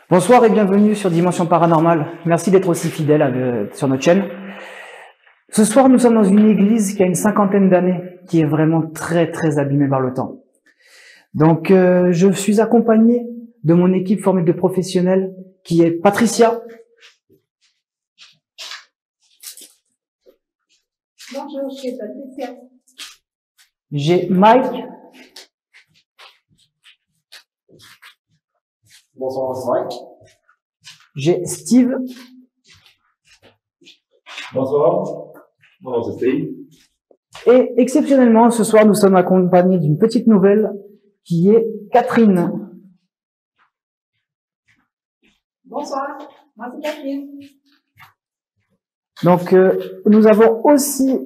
Bonsoir et bienvenue sur Dimension Paranormale. Merci d'être aussi fidèle sur notre chaîne. Ce soir, nous sommes dans une église qui a une 50aine d'années, qui est vraiment très abîmée par le temps. Donc, je suis accompagné de mon équipe formée de professionnels, qui est Patricia. Bonjour, je suis Patricia. J'ai Mike. Bonsoir, c'est Mike. J'ai Steve. Bonsoir. Bonjour, c'est Steve. Et exceptionnellement, ce soir, nous sommes accompagnés d'une petite nouvelle qui est Catherine. Bonsoir, moi c'est Catherine. Donc, nous avons aussi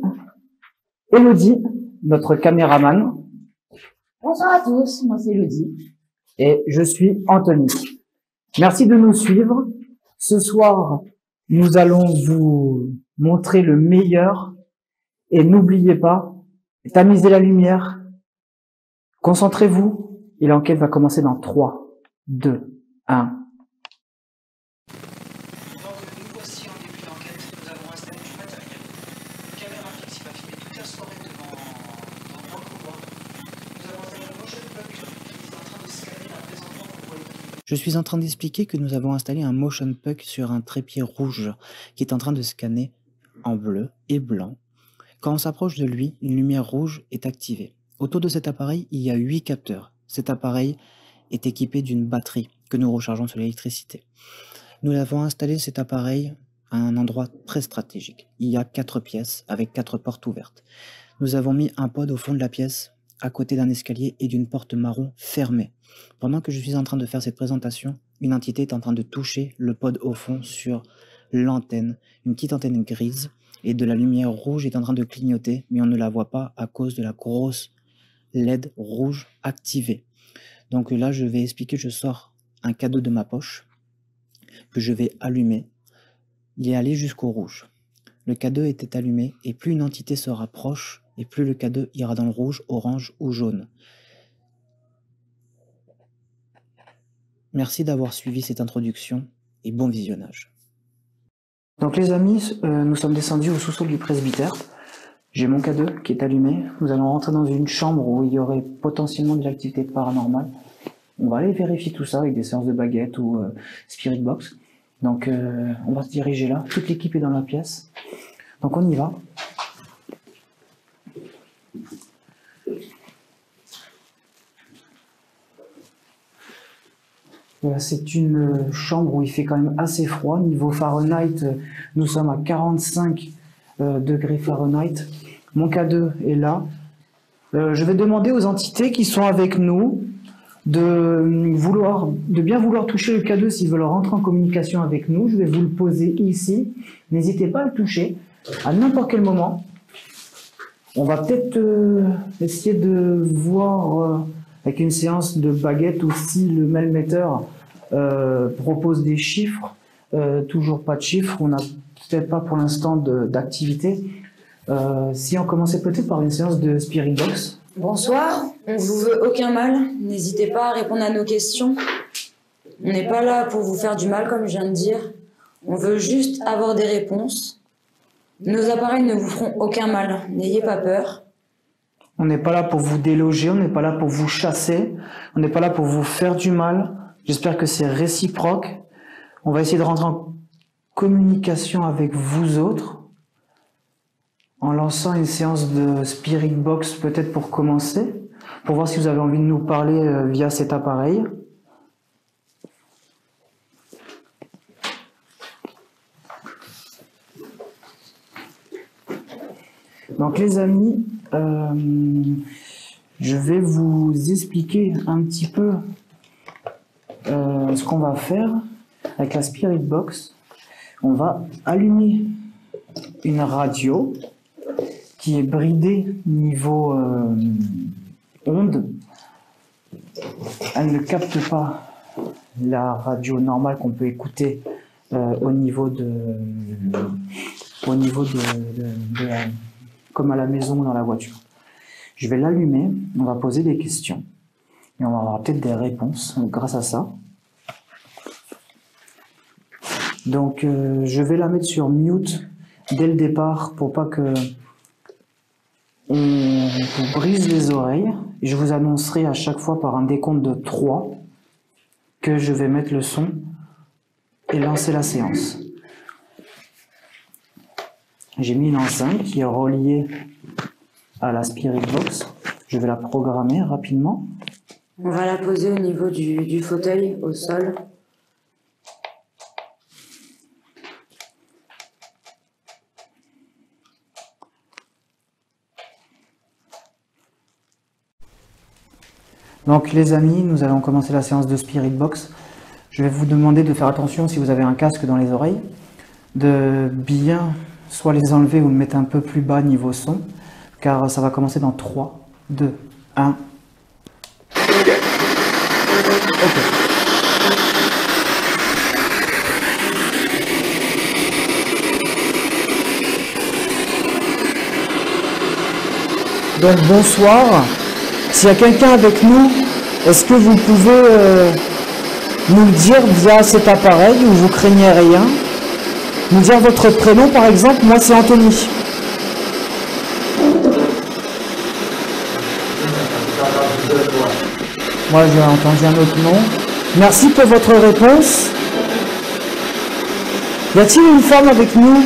Elodie, notre caméraman. Bonsoir à tous, moi c'est Elodie. Et je suis Anthony. Merci de nous suivre. Ce soir, nous allons vous montrer le meilleur. Et n'oubliez pas, tamisez la lumière. Concentrez-vous. Et l'enquête va commencer dans 3, 2, 1. Je suis en train d'expliquer que nous avons installé un motion puck sur un trépied rouge qui est en train de scanner en bleu et blanc. Quand on s'approche de lui, une lumière rouge est activée. Autour de cet appareil, il y a 8 capteurs. Cet appareil est équipé d'une batterie que nous rechargeons sur l'électricité. Nous avons installé cet appareil à un endroit très stratégique. Il y a 4 pièces avec 4 portes ouvertes. Nous avons mis un pod au fond de la pièce, à côté d'un escalier et d'une porte marron fermée. Pendant que je suis en train de faire cette présentation, une entité est en train de toucher le pod au fond sur l'antenne, une petite antenne grise, et de la lumière rouge est en train de clignoter, mais on ne la voit pas à cause de la grosse LED rouge activée. Donc là, je vais expliquer, je sors un cadeau de ma poche, que je vais allumer. Il est allé jusqu'au rouge. Le cadeau était allumé, et plus une entité se rapproche, et plus le cadeau ira dans le rouge, orange ou jaune. Merci d'avoir suivi cette introduction, et bon visionnage. Donc les amis, nous sommes descendus au sous-sol du presbytère. J'ai mon cadeau qui est allumé. Nous allons rentrer dans une chambre où il y aurait potentiellement de l'activité paranormale. On va aller vérifier tout ça avec des séances de baguettes ou spirit box. Donc on va se diriger là. Toute l'équipe est dans la pièce. Donc on y va. C'est une chambre où il fait quand même assez froid. Niveau Fahrenheit, nous sommes à 45 degrés Fahrenheit. Mon cadeau est là. Je vais demander aux entités qui sont avec nous de bien vouloir toucher le cadeau s'ils veulent rentrer en communication avec nous. Je vais vous le poser ici. N'hésitez pas à le toucher à n'importe quel moment. On va peut-être essayer de voir avec une séance de baguette ou si le mailmetteur propose des chiffres. Toujours pas de chiffres. On n'a peut-être pas pour l'instant d'activité. Si on commençait peut-être par une séance de Spirit Box. Bonsoir, on vous veut aucun mal, n'hésitez pas à répondre à nos questions. On n'est pas là pour vous faire du mal comme je viens de dire, on veut juste avoir des réponses. Nos appareils ne vous feront aucun mal, n'ayez pas peur. On n'est pas là pour vous déloger, on n'est pas là pour vous chasser, on n'est pas là pour vous faire du mal. J'espère que c'est réciproque. On va essayer de rentrer en communication avec vous autres en lançant une séance de Spirit Box peut-être pour commencer, pour voir si vous avez envie de nous parler via cet appareil. Donc les amis, je vais vous expliquer un petit peu ce qu'on va faire avec la Spirit Box. On va allumer une radio qui est bridée niveau onde. Elle ne capte pas la radio normale qu'on peut écouter au niveau de comme à la maison ou dans la voiture. Je vais l'allumer, on va poser des questions et on va avoir peut-être des réponses grâce à ça. Donc je vais la mettre sur mute dès le départ pour pas que on vous brise les oreilles. Je vous annoncerai à chaque fois par un décompte de 3 que je vais mettre le son et lancer la séance. J'ai mis une enceinte qui est reliée à la Spirit Box. Je vais la programmer rapidement. On va la poser au niveau du fauteuil, au sol. Donc les amis, nous allons commencer la séance de Spirit Box. Je vais vous demander de faire attention si vous avez un casque dans les oreilles, de bien soit les enlever ou le mettre un peu plus bas niveau son, car ça va commencer dans 3, 2, 1. Ok. Donc bonsoir. S'il y a quelqu'un avec nous, est-ce que vous pouvez nous le dire via cet appareil ou vous craignez rien? Nous dire votre prénom par exemple, moi c'est Anthony. Moi j'ai entendu un autre nom. Merci pour votre réponse. Y a-t-il une femme avec nous?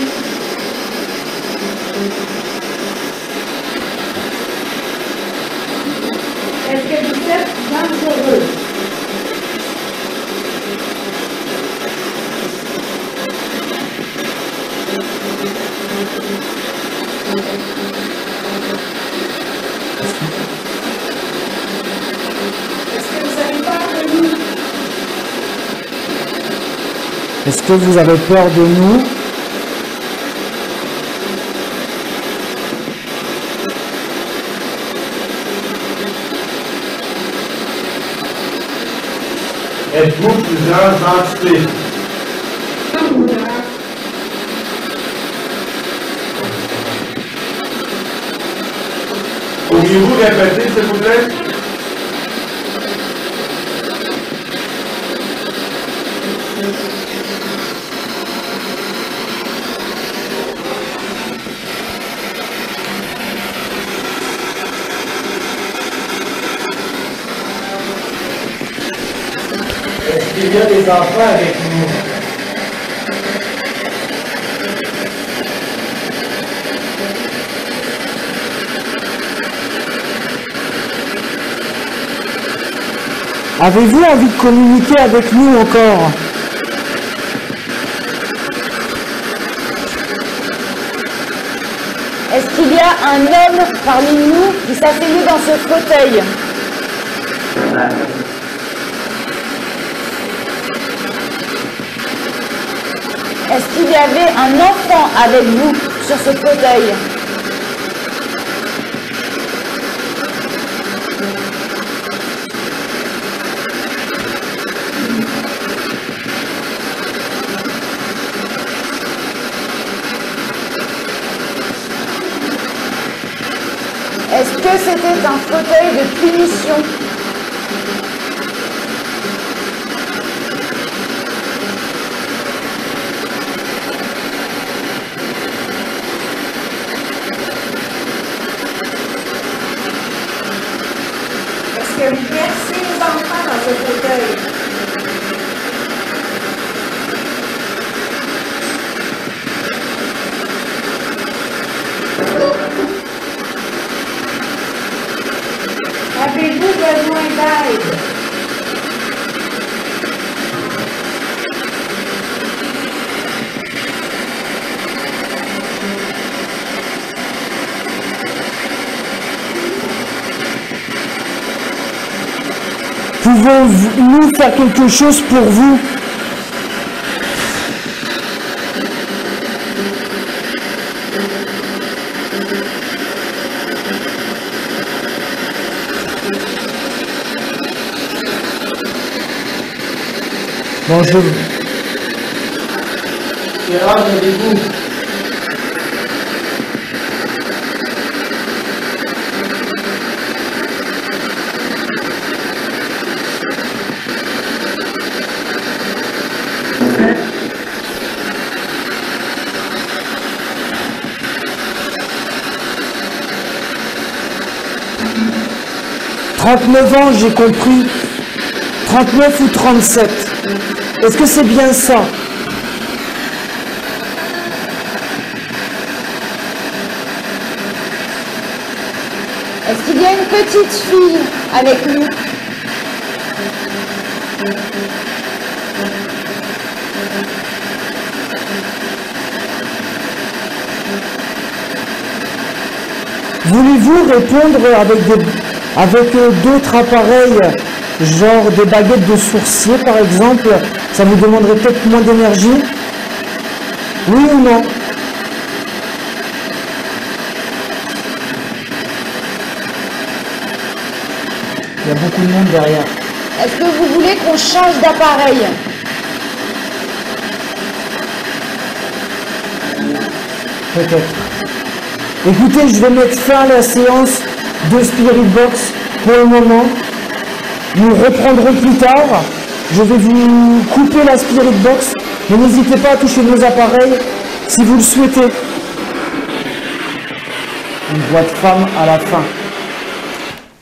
Est-ce que vous êtes dangereux? Est-ce que vous avez peur de nous? Est-ce que vous avez peur de nous? Êtes-vous plusieurs entités? Pourriez-vous répéter, s'il vous plaît? Est-ce qu'il y a des enfants avec nous? Avez-vous envie de communiquer avec nous encore? Est-ce qu'il y a un homme parmi nous qui s'asseyait dans ce fauteuil? Est-ce qu'il y avait un enfant avec vous sur ce fauteuil? Est-ce que c'était un fauteuil de punition? Est-ce que vous bercez les enfants dans ce fauteuil? Avez-vous besoin d'aide? Pouvons-nous faire quelque chose pour vous? Bonjour. Quel âge avez-vous? 39 ans, j'ai compris. 39 ou 37. Est-ce que c'est bien ça? Est-ce qu'il y a une petite fille avec nous? Voulez-vous répondre avec d'autres appareils, genre des baguettes de sourcier par exemple? Ça vous demanderait peut-être moins d'énergie? Oui ou non? Il y a beaucoup de monde derrière. Est-ce que vous voulez qu'on change d'appareil? Peut-être. Écoutez, je vais mettre fin à la séance de Spirit Box pour le moment. Nous reprendrons plus tard. Je vais vous couper la Spirit Box, mais n'hésitez pas à toucher vos appareils si vous le souhaitez. Une voix de femme à la fin.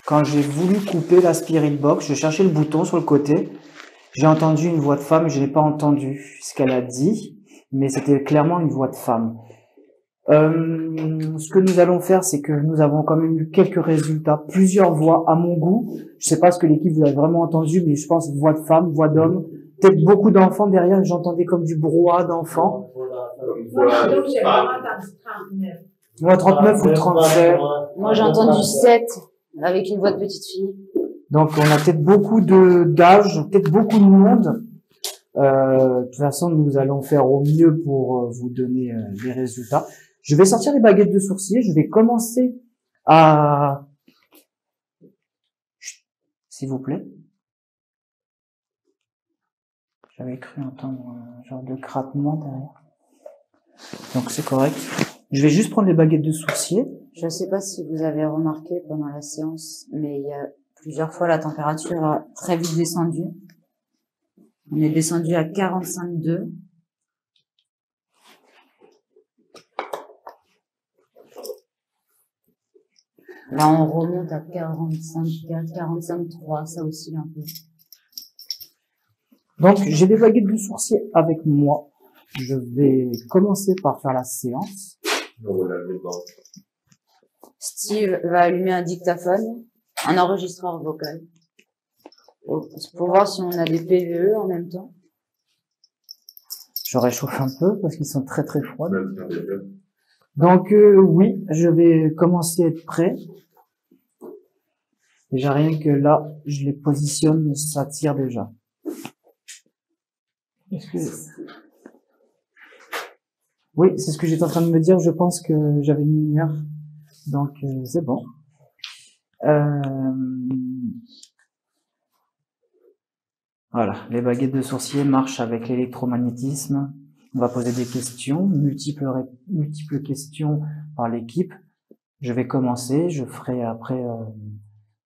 Quand j'ai voulu couper la Spirit Box, je cherchais le bouton sur le côté. J'ai entendu une voix de femme, je n'ai pas entendu ce qu'elle a dit, mais c'était clairement une voix de femme. Ce que nous allons faire, c'est que nous avons quand même eu quelques résultats, plusieurs voix à mon goût. Je sais pas ce que l'équipe vous a vraiment entendu, mais je pense voix de femme, voix d'homme, peut-être beaucoup d'enfants derrière. J'entendais comme du brouhaha d'enfants. Moi, j'ai vraiment entendu 39. Moi, 39 ou 37. Moi, j'ai entendu 7 avec une voix de petite fille. Donc, on a peut-être beaucoup d'âge, peut-être beaucoup de monde. De toute façon, nous allons faire au mieux pour vous donner les résultats. Je vais sortir les baguettes de sourcier. Je vais commencer à... Chut, s'il vous plaît. J'avais cru entendre un genre de craquement derrière. Donc c'est correct. Je vais juste prendre les baguettes de sourcier. Je ne sais pas si vous avez remarqué pendant la séance, mais il y a plusieurs fois la température a très vite descendu. On est descendu à 45,2. Là, on remonte à 45,4, 45,3, ça oscille un peu. Donc j'ai des baguettes de sourcier avec moi. Je vais commencer par faire la séance. Steve va allumer un dictaphone, un enregistreur vocal, pour voir si on a des PVE en même temps. Je réchauffe un peu parce qu'ils sont très très froids. Donc oui, je vais commencer à être prêt. Déjà rien que là, je les positionne, ça tire déjà. Oui, c'est ce que j'étais en train de me dire. Je pense que j'avais une lumière, donc c'est bon. Voilà, les baguettes de sourcier marchent avec l'électromagnétisme. On va poser des questions, multiples questions par l'équipe. Je vais commencer, je ferai après,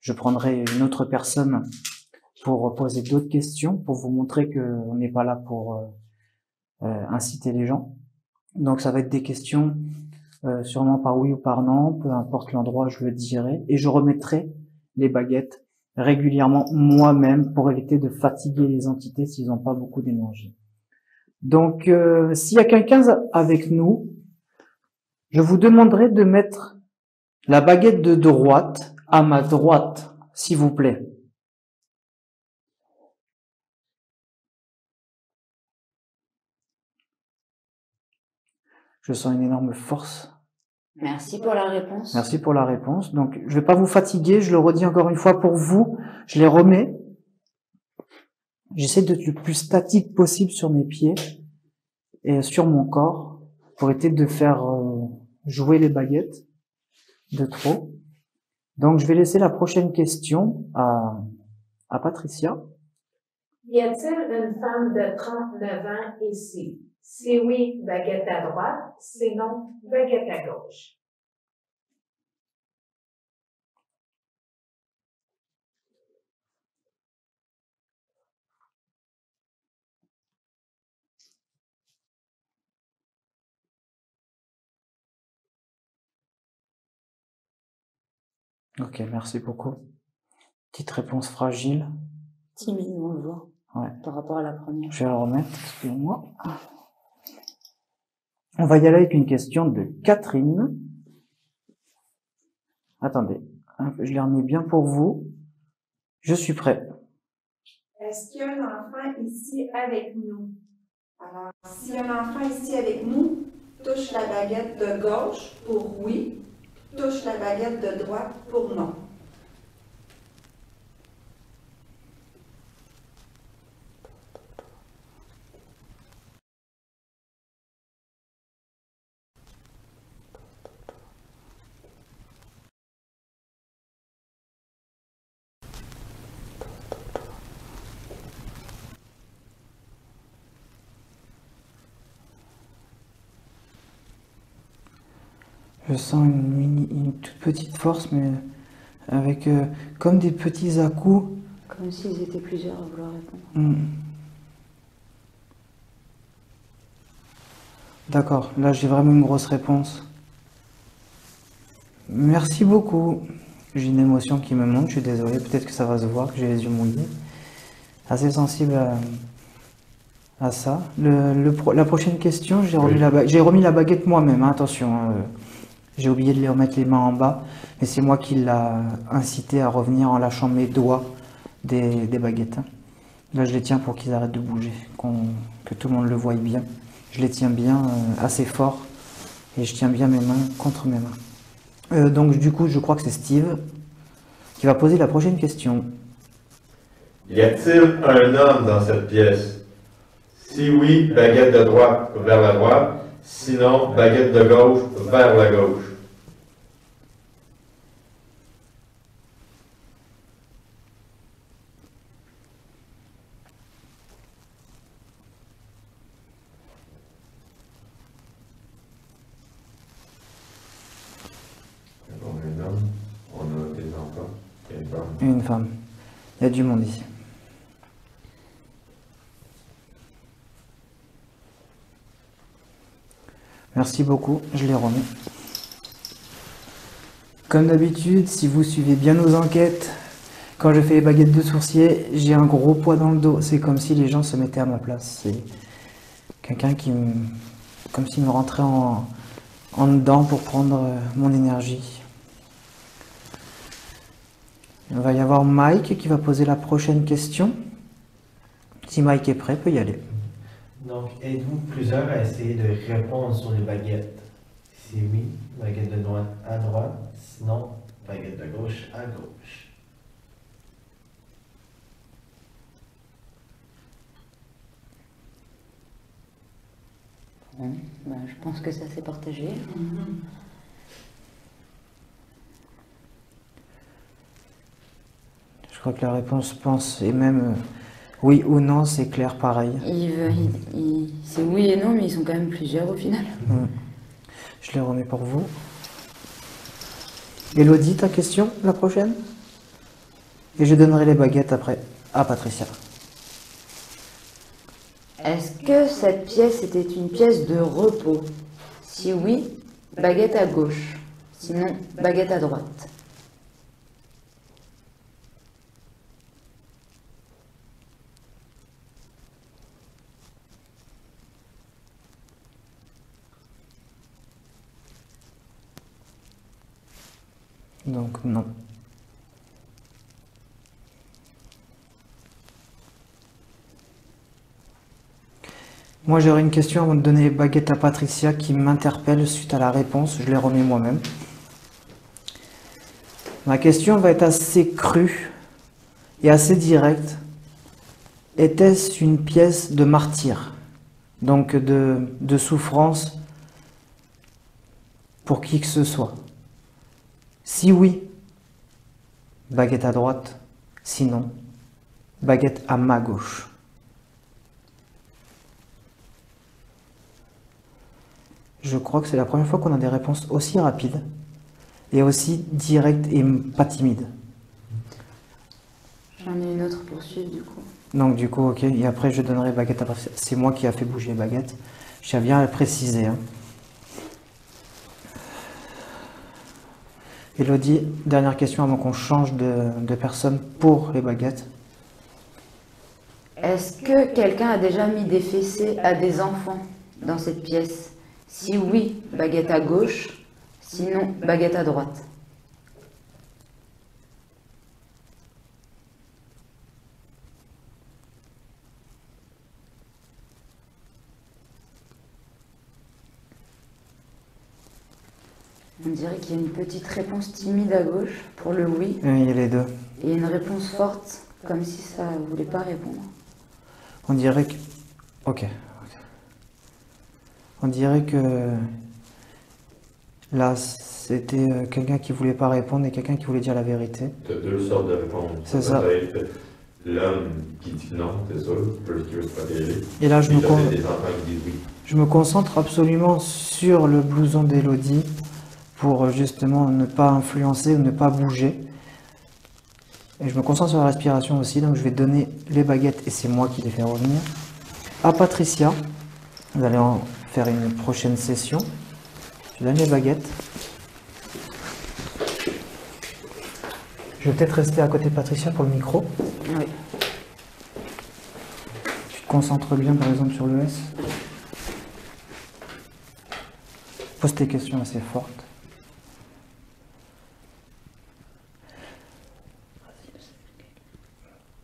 je prendrai une autre personne pour poser d'autres questions, pour vous montrer qu'on n'est pas là pour inciter les gens. Donc ça va être des questions sûrement par oui ou par non, peu importe l'endroit, je le dirai, et je remettrai les baguettes régulièrement moi-même pour éviter de fatiguer les entités s'ils n'ont pas beaucoup d'énergie. Donc s'il y a quelqu'un avec nous, je vous demanderai de mettre la baguette de droite à ma droite, s'il vous plaît. Je sens une énorme force. Merci pour la réponse. Merci pour la réponse. Donc, je vais pas vous fatiguer, je le redis encore une fois pour vous. Je les remets. J'essaie d'être le plus statique possible sur mes pieds et sur mon corps pour éviter de faire jouer les baguettes de trop. Donc, je vais laisser la prochaine question à Patricia. Y a-t-il une femme de 39 ans ici? Si oui, baguette à droite, sinon, baguette à gauche. Ok, merci beaucoup. Petite réponse fragile. Timide, on le voit, Ouais. par rapport à la première. Je vais la remettre, excusez-moi. On va y aller avec une question de Catherine. Attendez, je l'ai remis bien pour vous. Je suis prêt. Est-ce qu'il y a un enfant ici avec nous? Alors, s'il y a un enfant ici avec nous, touche la baguette de gauche pour oui, touche la baguette de droite pour non. Je sens une toute petite force, mais avec comme des petits à-coups. Comme s'ils étaient plusieurs à vouloir répondre. D'accord, là j'ai vraiment une grosse réponse. Merci beaucoup. J'ai une émotion qui me monte, je suis désolé, peut-être que ça va se voir, que j'ai les yeux mouillés. Assez sensible à ça. La prochaine question, j'ai remis la baguette moi-même, hein, attention. J'ai oublié de les remettre les mains en bas, mais c'est moi qui l'a incité à revenir en lâchant mes doigts des baguettes. Hein. Là, je les tiens pour qu'ils arrêtent de bouger, que tout le monde le voie bien. Je les tiens bien assez fort et je tiens bien mes mains contre mes mains. Donc du coup, je crois que c'est Steve qui va poser la prochaine question. Y a-t-il un homme dans cette pièce? Si oui, baguette de droite vers la droite. Sinon, baguette de gauche vers la gauche. On a un homme, on a des enfants et une femme. Une femme. Il y a du monde ici. Merci beaucoup, je l'ai remis. Comme d'habitude, si vous suivez bien nos enquêtes, quand je fais les baguettes de sourcier, j'ai un gros poids dans le dos. C'est comme si les gens se mettaient à ma place. C'est quelqu'un comme s'il me rentrait en dedans pour prendre mon énergie. Il va y avoir Mike qui va poser la prochaine question. Si Mike est prêt, peut y aller. Donc, êtes-vous plusieurs à essayer de répondre sur les baguettes? Si oui, baguette de droite à droite, sinon, baguette de gauche à gauche. Bon, je pense que ça s'est partagé. Je crois que la réponse pense, et même oui ou non, c'est clair pareil. C'est oui et non, mais ils sont quand même plusieurs au final. Je les remets pour vous. Elodie, ta question, la prochaine? Et je donnerai les baguettes après à Patricia. Est-ce que cette pièce était une pièce de repos? Si oui, baguette à gauche. Sinon, baguette à droite. Donc non. Moi j'aurais une question avant de donner les baguettes à Patricia qui m'interpelle suite à la réponse. Je l'ai remis moi-même. Ma question va être assez crue et assez directe. Était-ce une pièce de martyr? Donc de souffrance pour qui que ce soit? Si oui, baguette à droite. Sinon, baguette à ma gauche. Je crois que c'est la première fois qu'on a des réponses aussi rapides et aussi directes et pas timides. J'en ai une autre pour suivre du coup. Donc du coup, ok, et après je donnerai baguette à Patricia. C'est moi qui a fait bouger les baguettes. Je tiens bien à le préciser. Hein. Elodie, dernière question avant qu'on change de personne pour les baguettes. Est-ce que quelqu'un a déjà mis des fessées à des enfants dans cette pièce? Si oui, baguette à gauche, sinon baguette à droite. On dirait qu'il y a une petite réponse timide à gauche pour le oui Oui, il y a les deux. et une réponse forte comme si ça ne voulait pas répondre. On dirait que... Ok. On dirait que... Là, c'était quelqu'un qui voulait pas répondre et quelqu'un qui voulait dire la vérité. Tu as deux sortes de réponses. C'est ça. Peut être l'homme qui dit non, c'est sûr, qui veut se protéger. Et là, Puis là, il y a des enfants qui disent oui. je me concentre absolument sur le blouson d'Elodie pour justement ne pas influencer ou ne pas bouger. Et je me concentre sur la respiration aussi, donc je vais donner les baguettes, et c'est moi qui les fais revenir, à Patricia. Vous allez en faire une prochaine session. Je donne les baguettes. Je vais peut-être rester à côté de Patricia pour le micro. Oui. Tu te concentres bien par exemple sur le S. Pose tes questions assez fortes.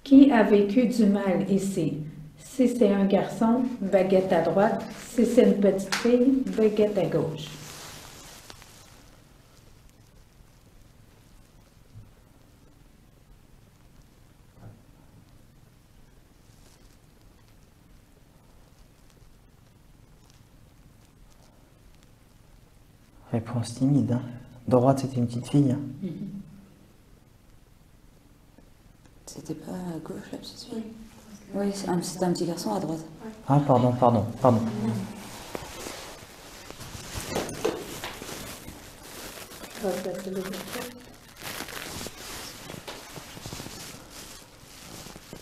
Qui a vécu du mal ici? Si c'est un garçon, baguette à droite. Si c'est une petite fille, baguette à gauche. Réponse timide. Hein. Droite, c'était une petite fille. Hein. C'était pas à gauche la petite fille? Oui, c'était un petit garçon à droite. Ah, pardon.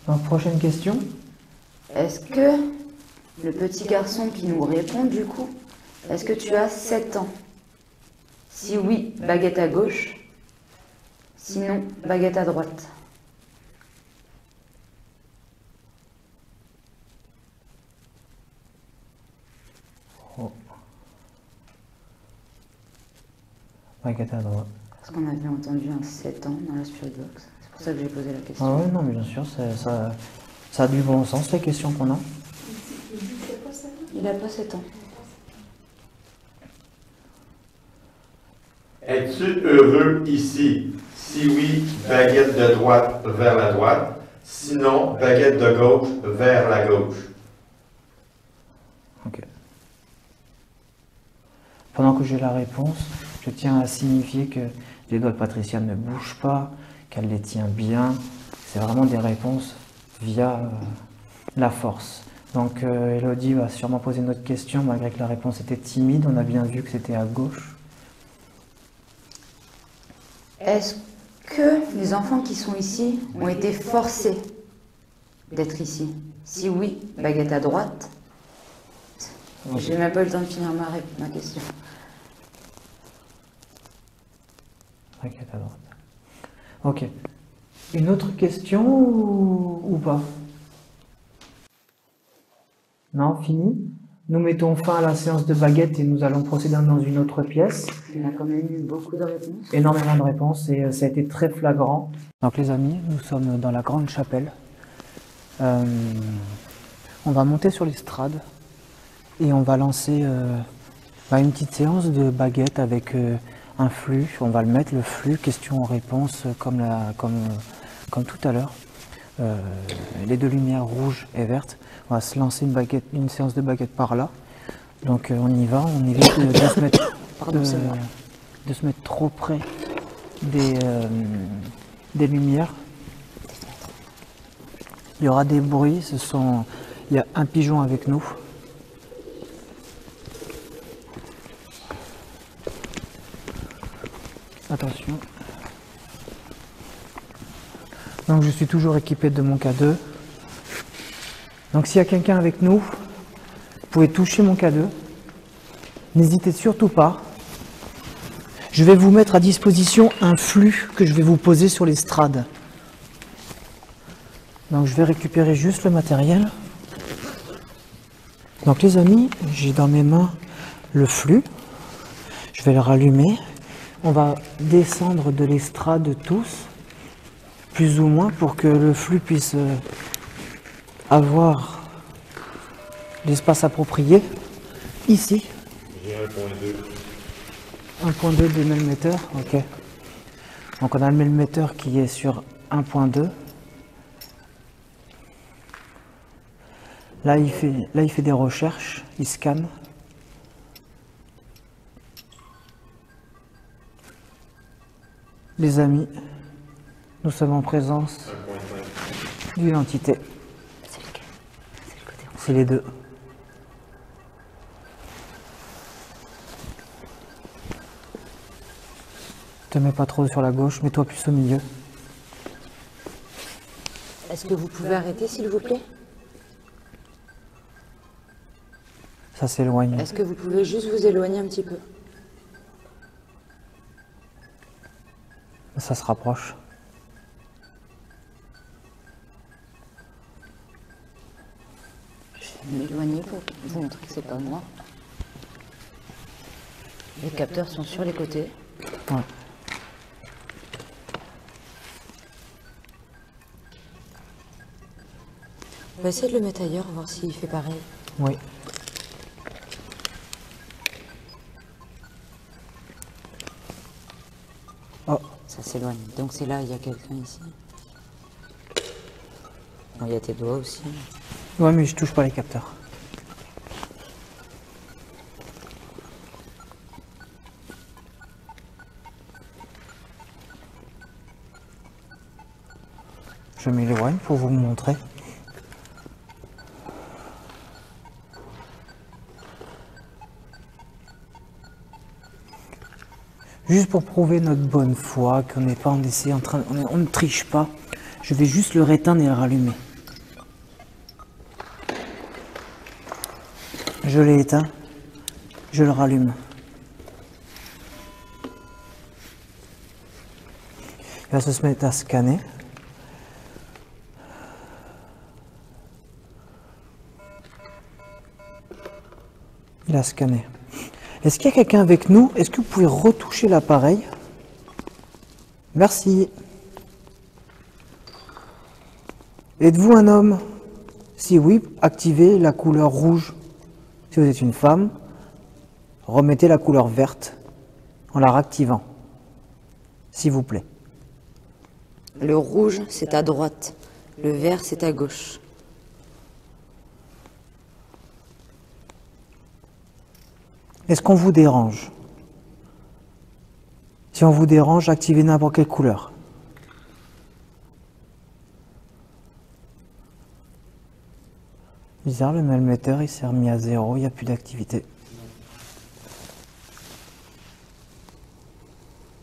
Donc, prochaine question. Est-ce que le petit garçon qui nous répond du coup, est-ce que tu as 7 ans? Si oui, baguette à gauche. Sinon, baguette à droite. Oh. Baguette à droite. Parce qu'on avait entendu un 7 ans dans la Spirit Box. C'est pour ça que j'ai posé la question. Ah ouais, non, mais bien sûr, ça a du bon sens, les questions qu'on a. Il n'a pas 7 ans. Es-tu heureux ici? Si oui, baguette de droite vers la droite. Sinon, baguette de gauche vers la gauche. Ok. Pendant que j'ai la réponse, je tiens à signifier que les doigts de Patricia ne bougent pas, qu'elle les tient bien. C'est vraiment des réponses via la force. Donc Elodie va sûrement poser une autre question, malgré que la réponse était timide. On a bien vu que c'était à gauche. Est-ce que les enfants qui sont ici ont été forcés d'être ici? Si oui, baguette à droite. J'ai même pas eu le temps de finir ma question. Baguette à droite. Ok. Une autre question ou pas? Non, fini? Nous mettons fin à la séance de baguettes et nous allons procéder dans une autre pièce. On a quand même eu beaucoup de réponses. Énormément de réponses et ça a été très flagrant. Donc les amis, nous sommes dans la grande chapelle. On va monter sur l'estrade et on va lancer une petite séance de baguettes avec un flux. On va le mettre, le flux, question-réponse comme tout à l'heure. Les deux lumières rouges et vertes. On va se lancer une séance de baguettes par là. Donc on y va, on évite de se mettre, de se mettre trop près des lumières. Il y aura des bruits, il y a un pigeon avec nous. Attention. Donc je suis toujours équipé de mon K2. Donc s'il y a quelqu'un avec nous, vous pouvez toucher mon K2. N'hésitez surtout pas. Je vais vous mettre à disposition un flux que je vais vous poser sur l'estrade. Donc je vais récupérer juste le matériel. Donc les amis, j'ai dans mes mains le flux. Je vais le rallumer. On va descendre de l'estrade tous, plus ou moins, pour que le flux puisse avoir l'espace approprié. Ici. J'ai 1.2. 1.2 de mm, ok. Donc on a le mm qui est sur 1.2. Là il fait des recherches, il scanne. Les amis, nous sommes en présence 1.5. d'une entité. C'est lequel? C'est le côté rouge. C'est les deux. Te mets pas trop sur la gauche, mets-toi plus au milieu. Est-ce que vous pouvez arrêter, s'il vous plaît? Ça s'éloigne. Est-ce que vous pouvez juste vous éloigner un petit peu? Ça se rapproche. Je vais m'éloigner pour vous montrer que c'est pas moi. Les capteurs sont sur les côtés. Ouais. On va essayer de le mettre ailleurs, voir s'il fait pareil. Oui. Oh, Ça s'éloigne. Donc c'est là, il y a quelqu'un ici. Bon, il y a tes doigts aussi. ouais, mais je touche pas les capteurs. Je m'éloigne pour vous montrer. Juste pour prouver notre bonne foi, qu'on n'est pas en essai, on ne triche pas. Je vais juste le réteindre et le rallumer. Je l'ai éteint, je le rallume. Il va se mettre à scanner. Il a scanné. Est-ce qu'il y a quelqu'un avec nous? Est-ce que vous pouvez retoucher l'appareil? Merci. Êtes-vous un homme? Si oui, activez la couleur rouge. Si vous êtes une femme, remettez la couleur verte en la réactivant. S'il vous plaît. Le rouge, c'est à droite. Le vert, c'est à gauche. Est-ce qu'on vous dérange? Si on vous dérange, activez n'importe quelle couleur. Bizarre, le malmetteur il s'est remis à 0, il n'y a plus d'activité.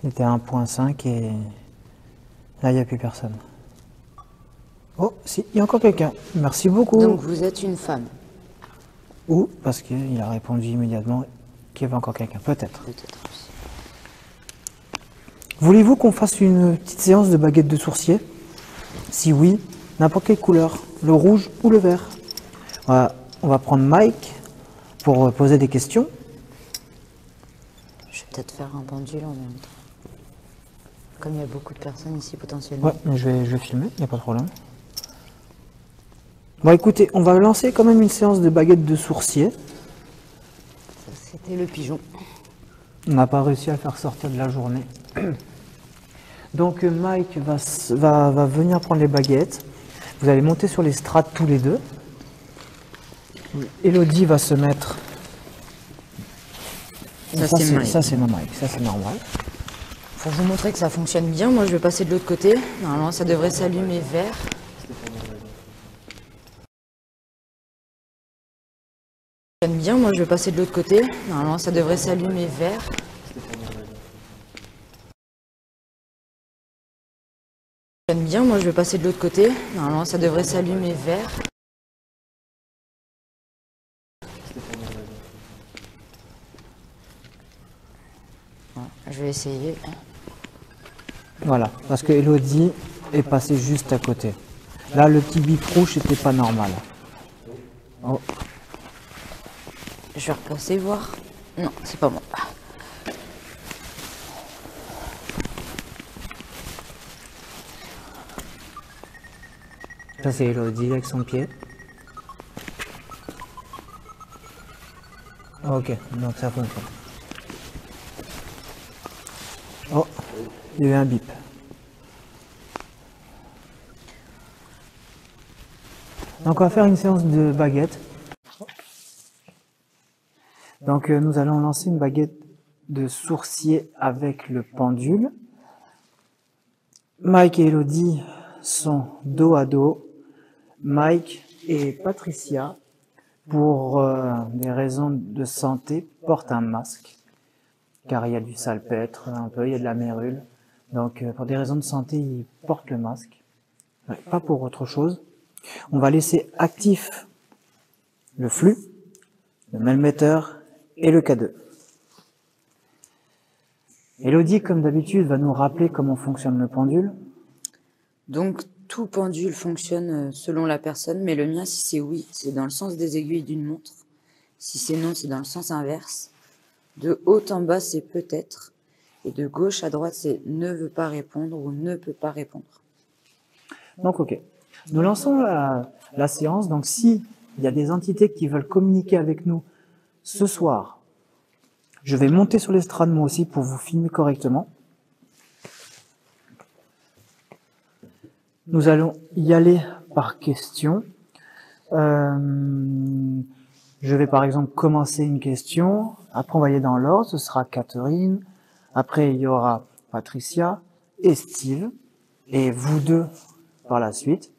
Il était à 1.5 et là il n'y a plus personne. Oh, si, il y a encore quelqu'un. Merci beaucoup. Donc vous êtes une femme. Ou parce qu'il a répondu immédiatement qu'il y avait encore quelqu'un, peut-être. Peut-être aussi. Voulez-vous qu'on fasse une petite séance de baguette de sourcier? Si oui, n'importe quelle couleur, le rouge ou le vert. Voilà, on va prendre Mike pour poser des questions. Je vais peut-être faire un pendule en même temps. Comme il y a beaucoup de personnes ici potentiellement. Ouais, mais je vais filmer, il n'y a pas de problème. Bon écoutez, on va lancer quand même une séance de baguette de sourcier. Ça, c'était le pigeon. On n'a pas réussi à le faire sortir de la journée. Donc Mike va venir prendre les baguettes. Vous allez monter sur les strates tous les deux. Elodie va se mettre... Ça, c'est Mike. Ça c'est Mike, ça c'est normal. Pour vous montrer que ça fonctionne bien, moi je vais passer de l'autre côté. Normalement ça devrait s'allumer vert. Bien, moi je vais passer de l'autre côté. Normalement ça devrait s'allumer vert. Bien, moi je vais passer de l'autre côté. Normalement ça devrait s'allumer vert. Voilà, je Je vais essayer. Voilà, parce que Elodie est passée juste à côté. Là, le petit bip rouge, c'était pas normal. Oh, Je vais repasser voir. Non, c'est pas moi. ça c'est Elodie avec son pied. Ok, donc ça fonctionne. Oh, il y a eu un bip. Donc on va faire une séance de baguette. Donc nous allons lancer une baguette de sourcier avec le pendule. Mike et Elodie sont dos à dos. Mike et Patricia, pour des raisons de santé, portent un masque. Car il y a du salpêtre, un peu, il y a de la mérule. Donc pour des raisons de santé, ils portent le masque. Ouais, pas pour autre chose. On va laisser actif le flux, le melmetteur et le K2. Elodie, comme d'habitude, va nous rappeler comment fonctionne le pendule. Donc, tout pendule fonctionne selon la personne, mais le mien, si c'est oui, c'est dans le sens des aiguilles d'une montre. Si c'est non, c'est dans le sens inverse. De haut en bas, c'est peut-être. Et de gauche à droite, c'est ne veut pas répondre ou ne peut pas répondre. Donc, ok. Nous lançons la séance. Donc, s'il y a des entités qui veulent communiquer avec nous ce soir, je vais monter sur l'estrade moi aussi pour vous filmer correctement. Nous allons y aller par question. Je vais par exemple commencer une question. Après, on va y aller dans l'ordre. Ce sera Catherine. Après, il y aura Patricia et Steve. Et vous deux par la suite.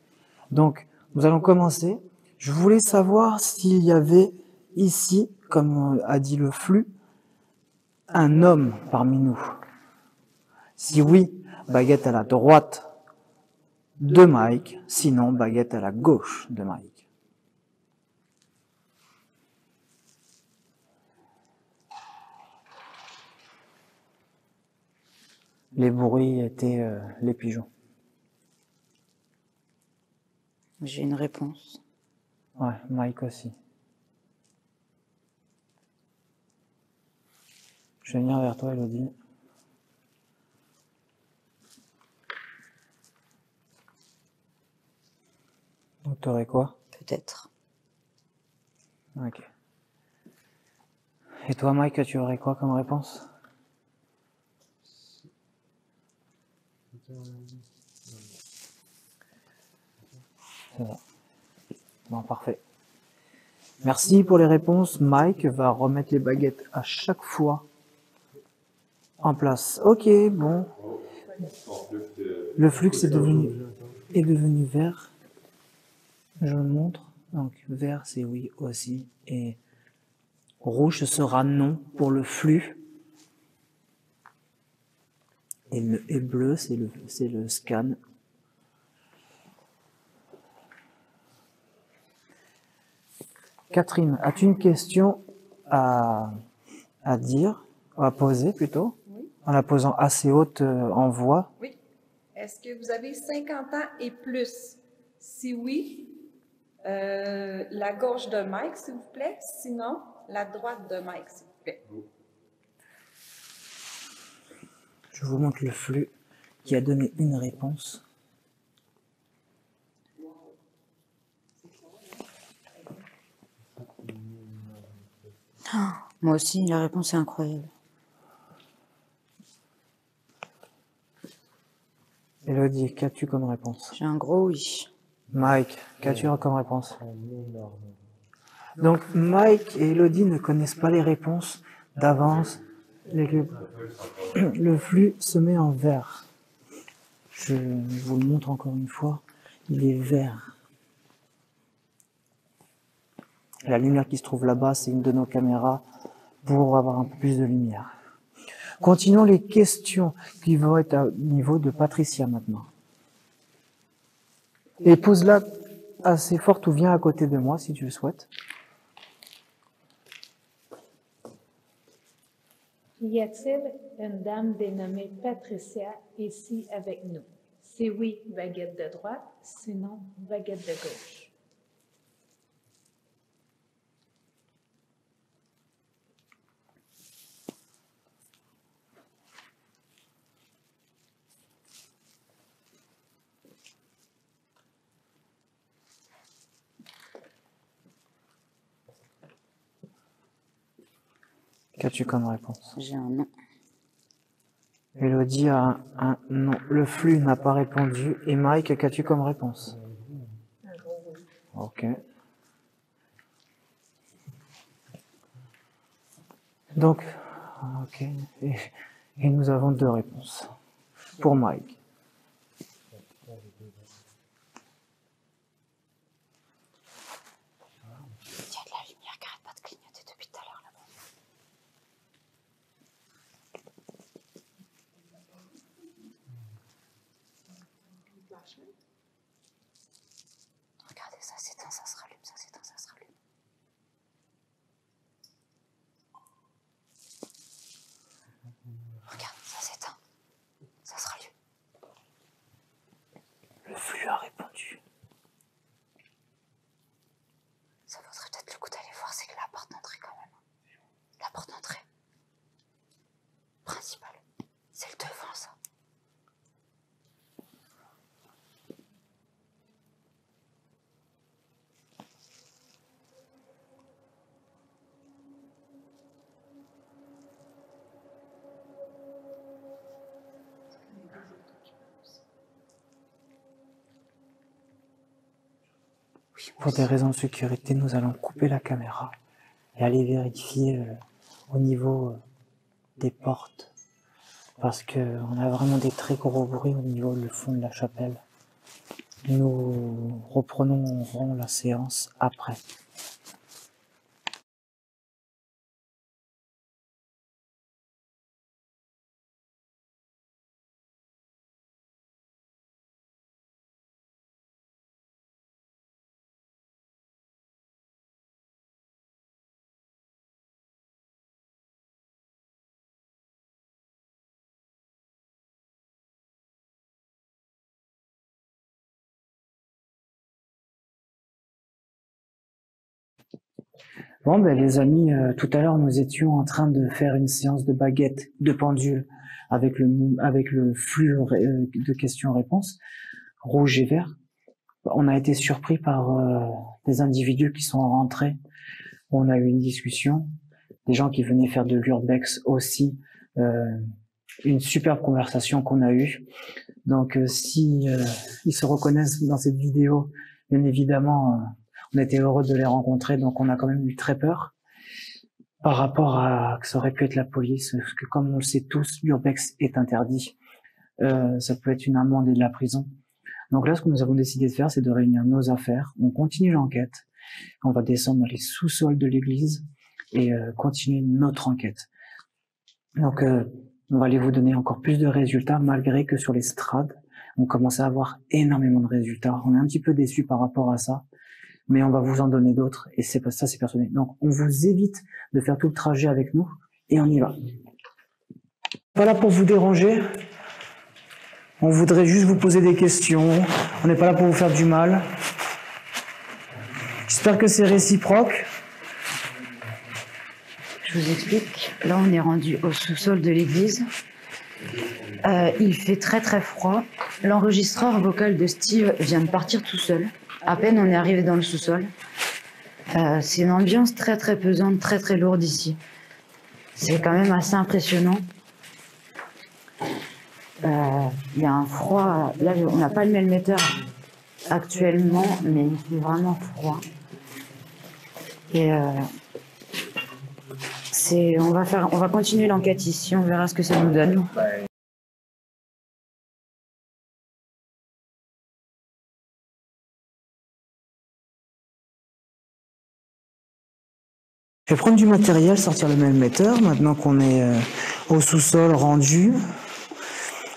Donc, nous allons commencer. Je voulais savoir s'il y avait ici, comme a dit le flux, un homme parmi nous. Si oui, baguette à la droite de Mike, sinon baguette à la gauche de Mike. Les bruits étaient les pigeons. J'ai une réponse. Ouais, Mike aussi. Je vais venir vers toi, Elodie. Donc, tu aurais quoi? Peut-être. Ok. Et toi, Mike, tu aurais quoi comme réponse? C'est bon. Bon, parfait. Merci pour les réponses. Mike va remettre les baguettes à chaque fois en place. Ok, bon. Le flux est devenu vert. Je le montre. Donc, vert, c'est oui aussi. Et rouge sera non pour le flux. Et bleu, c'est le scan. Catherine, as-tu une question à dire, à poser plutôt? Oui. En la posant assez haute en voix. Oui. Est-ce que vous avez 50 ans et plus? Si oui, la gauche de Mike, s'il vous plaît. Sinon, la droite de Mike, s'il vous plaît. Je vous montre le flux qui a donné une réponse. Moi aussi, la réponse est incroyable. Elodie, qu'as-tu comme réponse? J'ai un gros oui. Mike, qu'as-tu comme réponse? Donc, Mike et Elodie ne connaissent pas les réponses d'avance. Le flux se met en vert. Je vous le montre encore une fois. Il est vert. La lumière qui se trouve là-bas, c'est une de nos caméras pour avoir un peu plus de lumière. Continuons les questions qui vont être au niveau de Patricia maintenant. Et pose-la assez forte ou viens à côté de moi si tu le souhaites. OK. Y a-t-il une dame dénommée Patricia ici avec nous? Si oui, baguette de droite, sinon baguette de gauche. Qu'as-tu comme réponse? J'ai un non. Elodie a un non. Le flux n'a pas répondu. Et Mike, qu'as-tu comme réponse? Ok. Donc, ok. Et nous avons 2 réponses. Pour Mike. Il y a de la lumière qui arrête pas de clignoter depuis tout à l'heure là-bas. Regardez, ça s'éteint, ça se rallume, ça s'éteint, ça se rallume. Regarde, ça s'éteint, ça se rallume. Le flux a répondu. Ça vaudrait peut-être le coup d'aller voir, c'est que la porte d'entrée quand même. La porte d'entrée principale, c'est le devant ça. Pour des raisons de sécurité, nous allons couper la caméra et aller vérifier au niveau des portes. Parce qu'on a vraiment des très gros bruits au niveau du fond de la chapelle. Nous reprenons la séance après. Bon, ben, les amis, tout à l'heure, nous étions en train de faire une séance de baguette, de pendule, avec le flux de questions-réponses, rouge et vert. On a été surpris par des individus qui sont rentrés. On a eu une discussion, des gens qui venaient faire de l'urbex aussi, une superbe conversation qu'on a eue. Donc, si ils se reconnaissent dans cette vidéo, bien évidemment, on était heureux de les rencontrer, donc on a quand même eu très peur par rapport à que ça aurait pu être la police, parce que comme on le sait tous, l'urbex est interdit. Ça peut être une amende et de la prison. Donc là, ce que nous avons décidé de faire, c'est de réunir nos affaires. On continue l'enquête. On va descendre dans les sous-sols de l'église et continuer notre enquête. Donc, on va aller vous donner encore plus de résultats, malgré que sur les strades, on commence à avoir énormément de résultats. On est un petit peu déçus par rapport à ça, mais on va vous en donner d'autres, et c'est ça, c'est personnel. Donc, on vous évite de faire tout le trajet avec nous, et on y va. Voilà pour vous déranger. On voudrait juste vous poser des questions. On n'est pas là pour vous faire du mal. J'espère que c'est réciproque. Je vous explique. Là, on est rendu au sous-sol de l'église. Il fait très très froid. L'enregistreur vocal de Steve vient de partir tout seul. À peine on est arrivé dans le sous-sol. C'est une ambiance très très pesante, très très lourde ici. C'est quand même assez impressionnant. Il y a un froid. Là, on n'a pas le mélomètre actuellement, mais il fait vraiment froid. Et on va continuer l'enquête ici. On verra ce que ça nous donne. Je vais prendre du matériel, sortir le mélomètre. Maintenant qu'on est au sous-sol rendu,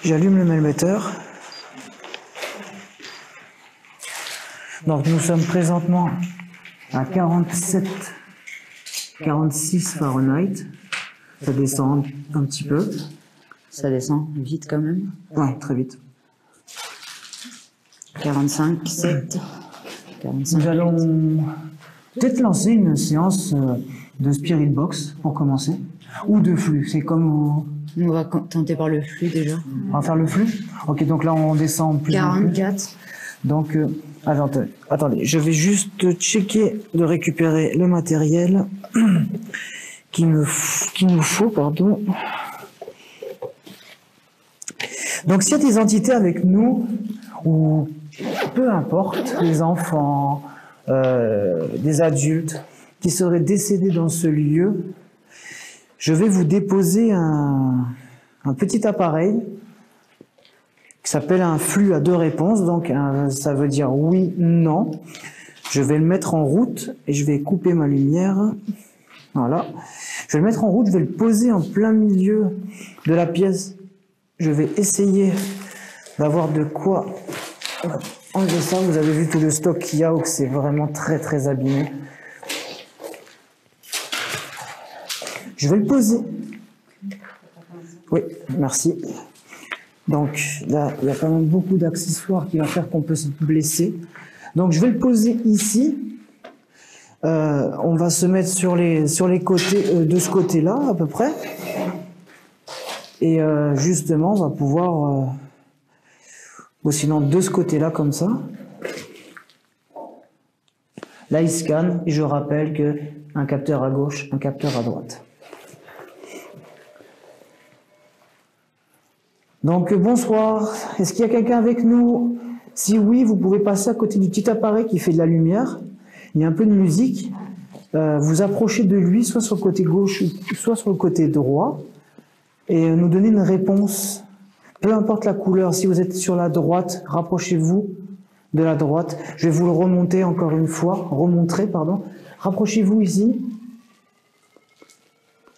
j'allume le mélomètre. Donc nous sommes présentement à 47, 46 Fahrenheit. Ça descend un petit peu. Ça descend vite quand même. Ouais, très vite. 45, 7. 45. Nous allons peut-être lancer une séance de Spirit Box pour commencer. Ou de flux, c'est comme vous... On va tenter par le flux déjà. On va faire le flux. Ok, donc là on descend plus en plus. 44. Donc, attendez, je vais juste checker de récupérer le matériel qu'il nous faut, pardon. Donc, s'il y a des entités avec nous, ou peu importe, des enfants, des adultes qui seraient décédés dans ce lieu, je vais vous déposer un petit appareil qui s'appelle un flux à 2 réponses, donc ça veut dire oui, non. Je vais le mettre en route et je vais couper ma lumière. Voilà. Je vais le mettre en route, je vais le poser en plein milieu de la pièce. Je vais essayer d'avoir de quoi enlever ça. Vous avez vu tout le stock qu'il y a, ou que c'est vraiment très très abîmé. Je vais le poser. Oui, merci. Donc là, il y a quand même beaucoup d'accessoires qui va faire qu'on peut se blesser. Donc je vais le poser ici. On va se mettre sur les côtés de ce côté-là à peu près. Et justement, on va pouvoir, ou sinon de ce côté-là comme ça. Là, il scanne et je rappelle que un capteur à gauche, un capteur à droite. Donc bonsoir, est-ce qu'il y a quelqu'un avec nous? Si oui, vous pouvez passer à côté du petit appareil qui fait de la lumière. Il y a un peu de musique. Vous approchez de lui, soit sur le côté gauche, soit sur le côté droit, et nous donner une réponse. Peu importe la couleur, si vous êtes sur la droite, rapprochez-vous de la droite. Je vais vous le remonter encore une fois, remontrer, pardon. Rapprochez-vous ici.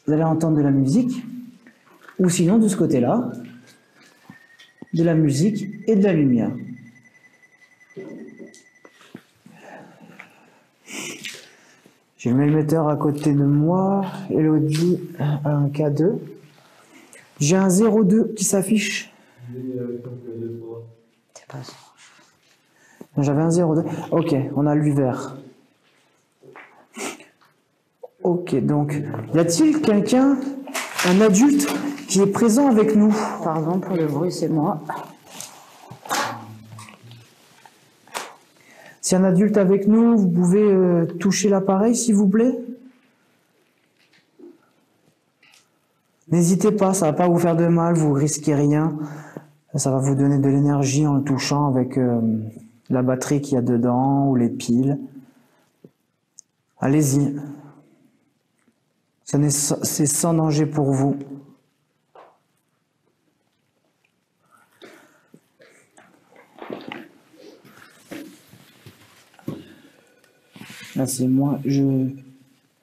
Vous allez entendre de la musique. Ou sinon, de ce côté-là, de la musique et de la lumière. J'ai le émetteur à côté de moi et l'autre dit un K2. J'ai un 02 qui s'affiche. C'est pas ça. J'avais un 02. Ok, on a lui vert. Ok, donc, y a-t-il quelqu'un, un adulte, qui est présent avec nous? Pardon pour le bruit, c'est moi. Si un adulte avec nous, vous pouvez toucher l'appareil, s'il vous plaît. N'hésitez pas, ça va pas vous faire de mal, vous risquez rien. Ça va vous donner de l'énergie en le touchant avec la batterie qu'il y a dedans ou les piles. Allez-y. C'est sans danger pour vous. Là, c'est moi,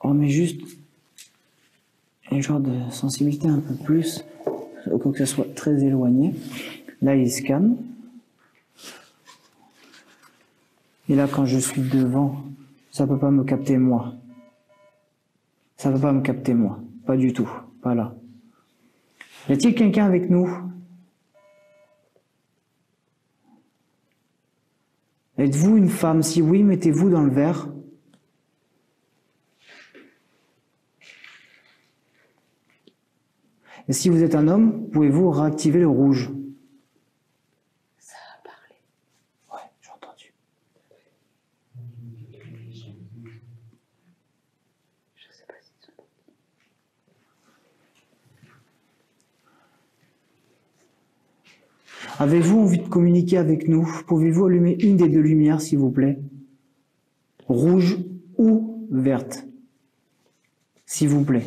on met juste un genre de sensibilité un peu plus, pour que ça soit très éloigné. Là, il scanne. Et là, quand je suis devant, ça peut pas me capter moi. Ça peut pas me capter moi. Pas du tout. Pas là. Y a-t-il quelqu'un avec nous? Êtes-vous une femme? Si oui, mettez-vous dans le verre. Et si vous êtes un homme, pouvez-vous réactiver le rouge? Ça a parlé. Ouais, j'ai entendu. Je sais pas s'ils sont... Avez-vous envie de communiquer avec nous? Pouvez-vous allumer une des 2 lumières, s'il vous plaît? Rouge ou verte? S'il vous plaît.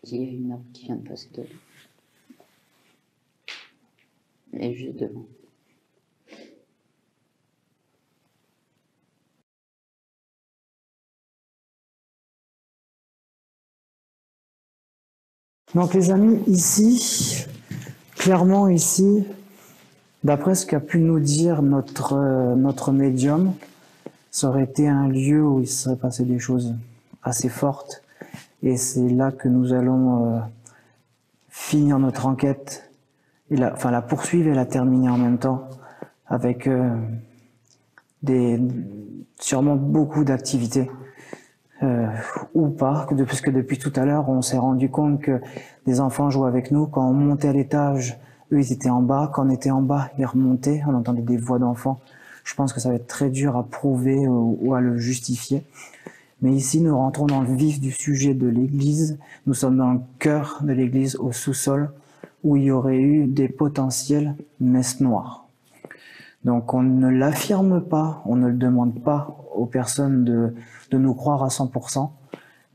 Il y a une arme qui vient de passer devant. Et juste devant. Donc les amis, ici, Clairement ici, d'après ce qu'a pu nous dire notre médium, ça aurait été un lieu où il se serait passé des choses assez fortes. Et c'est là que nous allons finir notre enquête, et la poursuivre et la terminer en même temps, avec sûrement beaucoup d'activités. Ou pas, parce que depuis tout à l'heure, on s'est rendu compte que des enfants jouaient avec nous. Quand on montait à l'étage, eux, ils étaient en bas. Quand on était en bas, ils remontaient. On entendait des voix d'enfants. Je pense que ça va être très dur à prouver ou à le justifier. Mais ici, nous rentrons dans le vif du sujet de l'église. Nous sommes dans le cœur de l'église, au sous-sol, où il y aurait eu des potentielles messes noires. Donc on ne l'affirme pas, on ne le demande pas aux personnes de nous croire à 100%,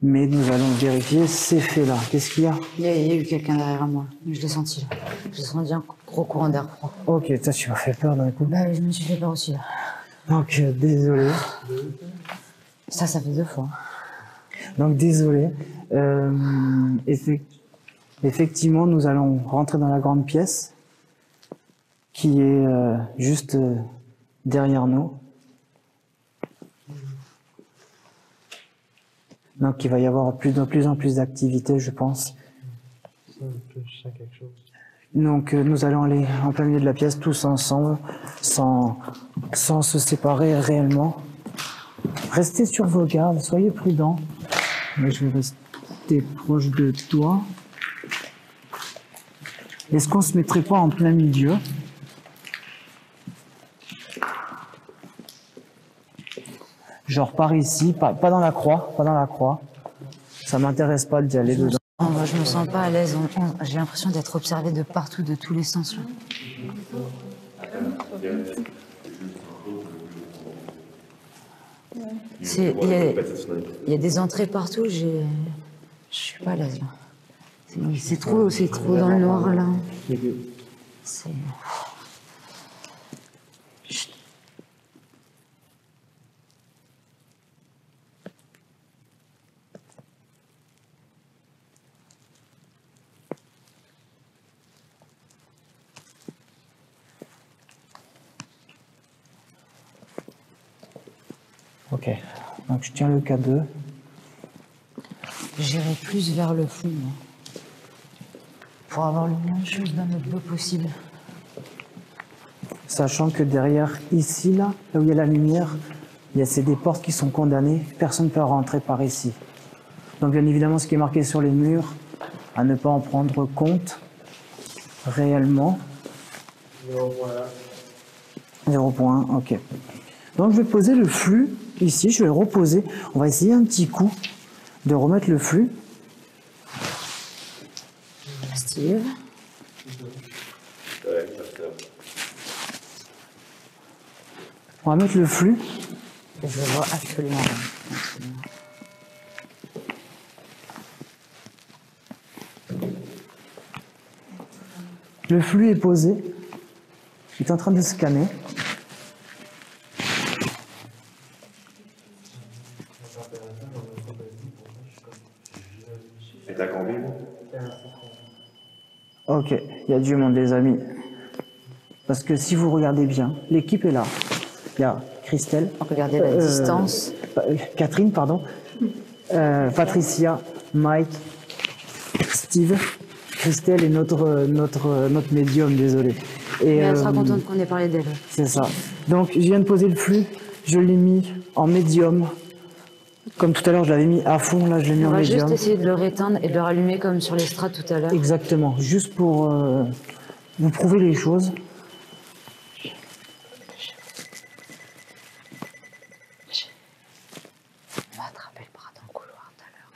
mais nous allons vérifier ces faits-là. Qu'est-ce qu'il y a? Il y a eu quelqu'un derrière moi, je l'ai senti là. J'ai senti un gros courant d'air froid. Ok, toi tu m'as fait peur d'un coup. Bah, je me suis fait peur aussi là. Donc désolé. Ça fait 2 fois. Donc désolé. Effectivement, nous allons rentrer dans la grande pièce qui est juste derrière nous. Donc il va y avoir de plus en plus d'activités, je pense. Donc nous allons aller en plein milieu de la pièce tous ensemble, sans se séparer réellement. Restez sur vos gardes, soyez prudents. Moi, je vais rester proche de toi. Est-ce qu'on se mettrait pas en plein milieu? Genre par ici, pas dans la croix, pas dans la croix. Ça m'intéresse pas d'y aller dedans. Moi, je me sens pas à l'aise. J'ai l'impression d'être observée de partout, de tous les sens. Là. Il y a des entrées partout. Je suis pas à l'aise là. C'est trop dans le noir là. C'est. Ok, donc je tiens le K2. J'irai plus vers le fond, moi, pour avoir le moins de choses dans notre dos possible. Sachant que derrière, ici, là où il y a la lumière, c'est des portes qui sont condamnées, personne ne peut rentrer par ici. Donc bien évidemment, ce qui est marqué sur les murs, à ne pas en prendre compte, réellement. 0 point, ok. Donc je vais poser le flux, ici, je vais le reposer. On va essayer un petit coup de remettre le flux. Steve. On va mettre le flux. Je vois absolument rien. Le flux est posé. Il est en train de scanner. Et t'as combien? Ok, il y a du monde, les amis. Parce que si vous regardez bien, l'équipe est là. Il y a Christelle. Regardez la distance. Catherine, pardon. Patricia, Mike, Steve, Christelle et notre médium, désolé. Et, Mais elle sera contente qu'on ait parlé d'elle. C'est ça. Donc, je viens de poser le flux. Je l'ai mis en médium. Comme tout à l'heure, je l'avais mis à fond, là, je l'ai mis en médium. On va juste essayer de le réteindre et de le rallumer comme sur les strates tout à l'heure. Exactement. Juste pour vous prouver les choses. On va attraper le bras dans le couloir tout à l'heure.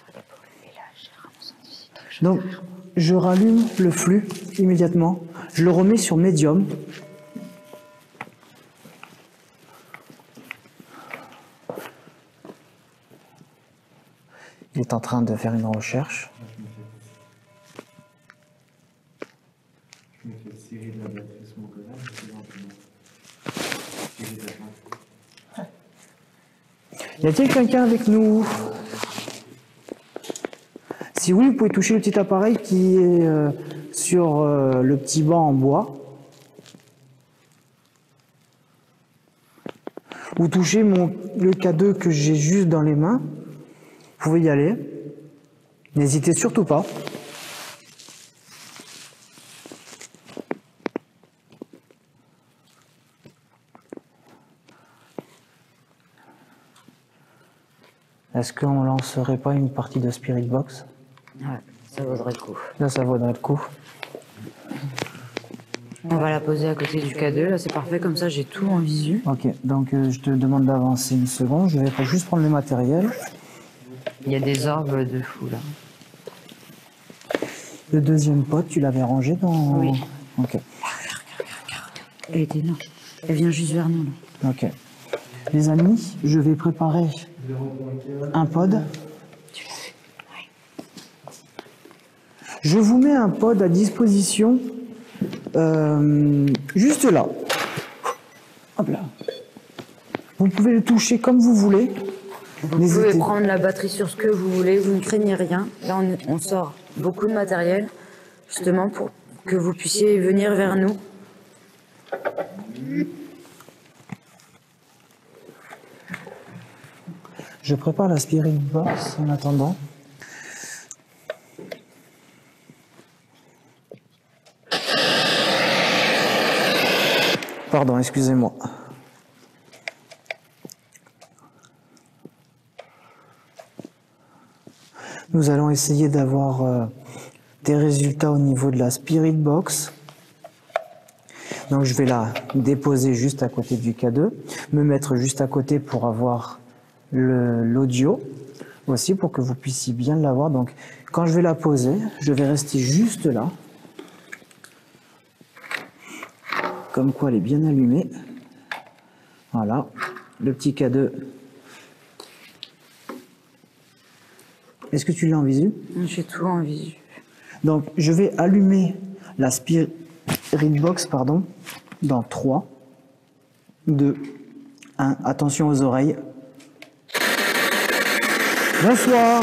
Et là, j'ai vraiment senti ici quelque chose. Donc, je rallume le flux immédiatement. Je le remets sur médium. Il est en train de faire une recherche. Y a-t-il quelqu'un avec nous? Si oui, vous pouvez toucher le petit appareil qui est sur le petit banc en bois. Vous touchez le K2 que j'ai juste dans les mains. Vous pouvez y aller. N'hésitez surtout pas. Est-ce qu'on lancerait pas une partie de Spirit Box? Ouais, ça vaudrait le coup. Là, ça vaudrait le coup. On va la poser à côté du K2, là c'est parfait, comme ça j'ai tout en visu. Ok, donc je te demande d'avancer une seconde. Je vais juste prendre le matériel. Il y a des orbes de fou là. Le deuxième pot, tu l'avais rangé dans... Oui. Ok. Elle était là. Elle vient juste vers nous là. Ok. Les amis, je vais préparer un pod. Je vous mets un pod à disposition juste là. Hop là. Vous pouvez le toucher comme vous voulez. Vous pouvez prendre la batterie sur ce que vous voulez, vous ne craignez rien. Là on sort beaucoup de matériel, justement pour que vous puissiez venir vers nous. Je prépare la Spirit Box en attendant. Pardon, excusez-moi. Nous allons essayer d'avoir des résultats au niveau de la Spirit Box. Donc je vais la déposer juste à côté du K2, me mettre juste à côté pour avoir l'audio aussi, pour que vous puissiez bien l'avoir. Donc quand je vais la poser, je vais rester juste là. Comme quoi elle est bien allumée. Voilà, le petit K2. Est-ce que tu l'as en visu? J'ai tout en visu. Donc je vais allumer la Spirit Box, pardon, dans 3, 2, 1. Attention aux oreilles. Bonsoir,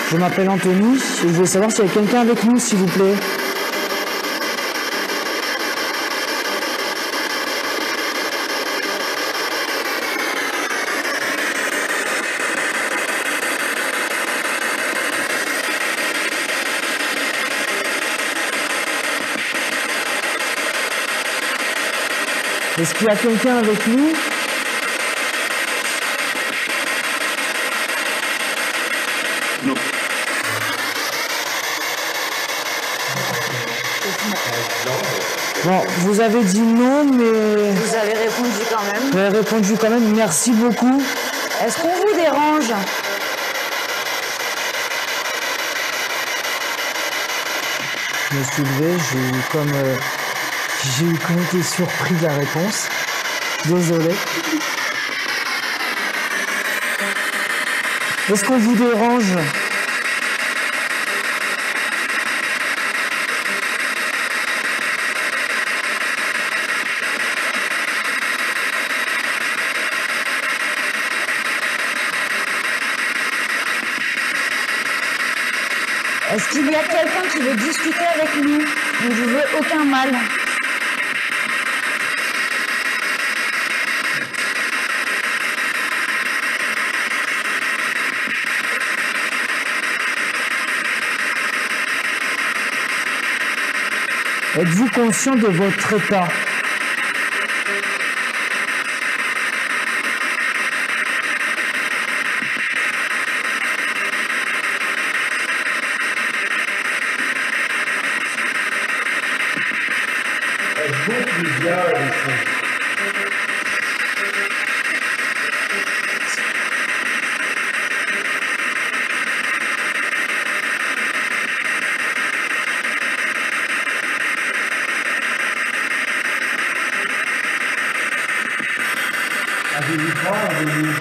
je m'appelle Anthony et je voulais savoir s'il y a quelqu'un avec nous, s'il vous plaît. Est-ce qu'il y a quelqu'un avec nous? Non. Bon, vous avez dit non, mais... Vous avez répondu quand même. Vous avez répondu quand même, merci beaucoup. Est-ce qu'on vous dérange? Je me suis levé, j'ai eu comme été surpris de la réponse. Désolé. Est-ce qu'on vous dérange? Est-ce qu'il y a quelqu'un qui veut discuter avec nous? On ne vous veut aucun mal. Êtes-vous conscient de votre état? Êtes-vous plusieurs ici? Avez-vous peur de nous?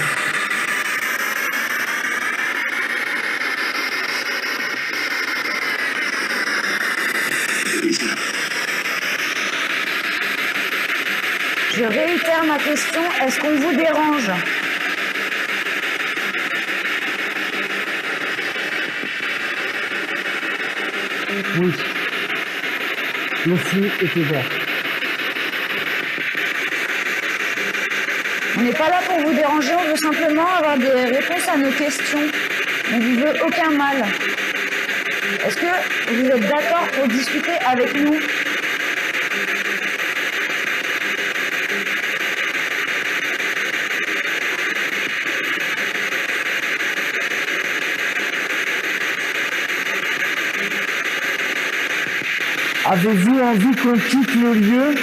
Je réitère ma question, est-ce qu'on vous dérange? Oui. Le flux est ouvert. On n'est pas là pour vous déranger, on veut simplement avoir des réponses à nos questions. On ne vous veut aucun mal. Est-ce que vous êtes d'accord pour discuter avec nous? Avez-vous envie qu'on quitte le lieu?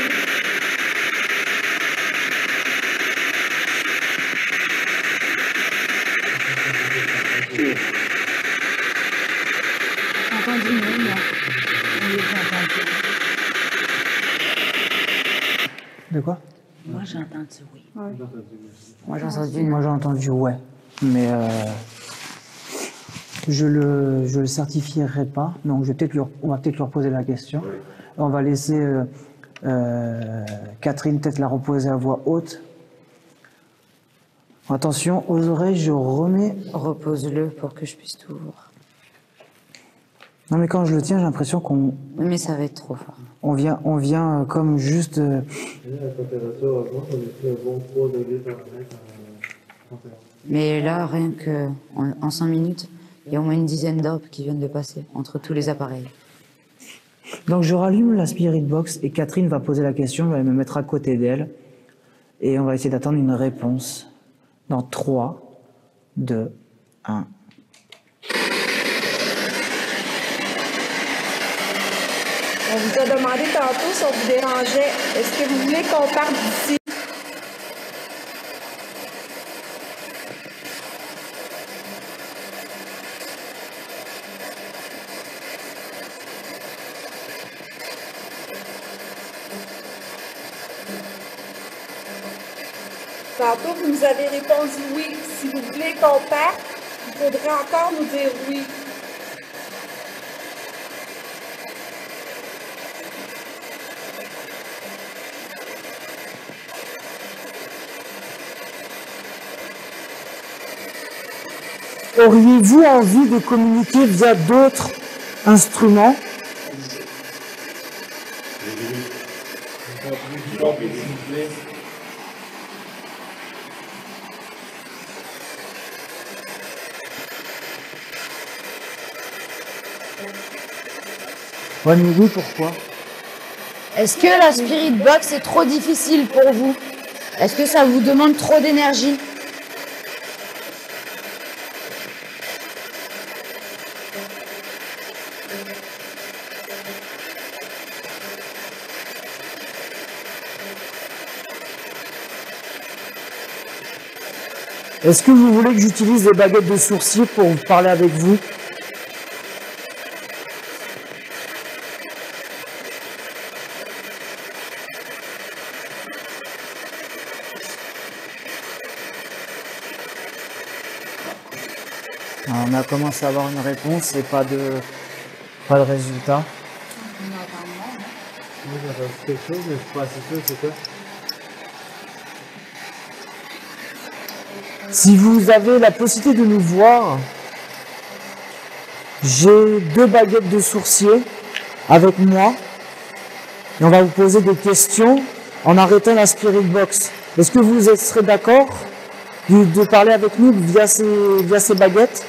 De quoi? Moi, j'ai entendu oui. Moi j'ai entendu ouais. Mais je le certifierai pas. Donc on va peut-être lui reposer la question. On va laisser Catherine peut-être la reposer à voix haute. Attention aux oreilles, je remets. Repose-le pour que je puisse tout voir. Non mais quand je le tiens, j'ai l'impression qu'on. Oui, mais ça va être trop fort. On vient comme juste. La température augmente, on est plus un bon 3 degrés par mètre en 31. Mais là, rien que en 5 minutes, il y a au moins une dizaine d'orbes qui viennent de passer entre tous les appareils. Donc je rallume la Spirit Box et Catherine va poser la question, je vais me mettre à côté d'elle et on va essayer d'attendre une réponse dans 3, 2, 1. On vous a demandé tantôt si on vous dérangeait. Est-ce que vous voulez qu'on parte d'ici? Tantôt, vous nous avez répondu oui. Si vous voulez qu'on parte, il faudrait encore nous dire oui. Auriez-vous envie de communiquer via d'autres instruments? Ouais, mais oui, pourquoi? Est-ce que la Spirit Box est trop difficile pour vous? Est-ce que ça vous demande trop d'énergie? Est-ce que vous voulez que j'utilise les baguettes de sourcier pour parler avec vous? Alors, on a commencé à avoir une réponse et pas de résultat. Moi, j'ai entendu quelque chose, mais je suis pas assez sûr, c'est quoi? Si vous avez la possibilité de nous voir, j'ai 2 baguettes de sourcier avec moi et on va vous poser des questions en arrêtant la Spirit Box. Est-ce que vous serez d'accord de parler avec nous via ces baguettes?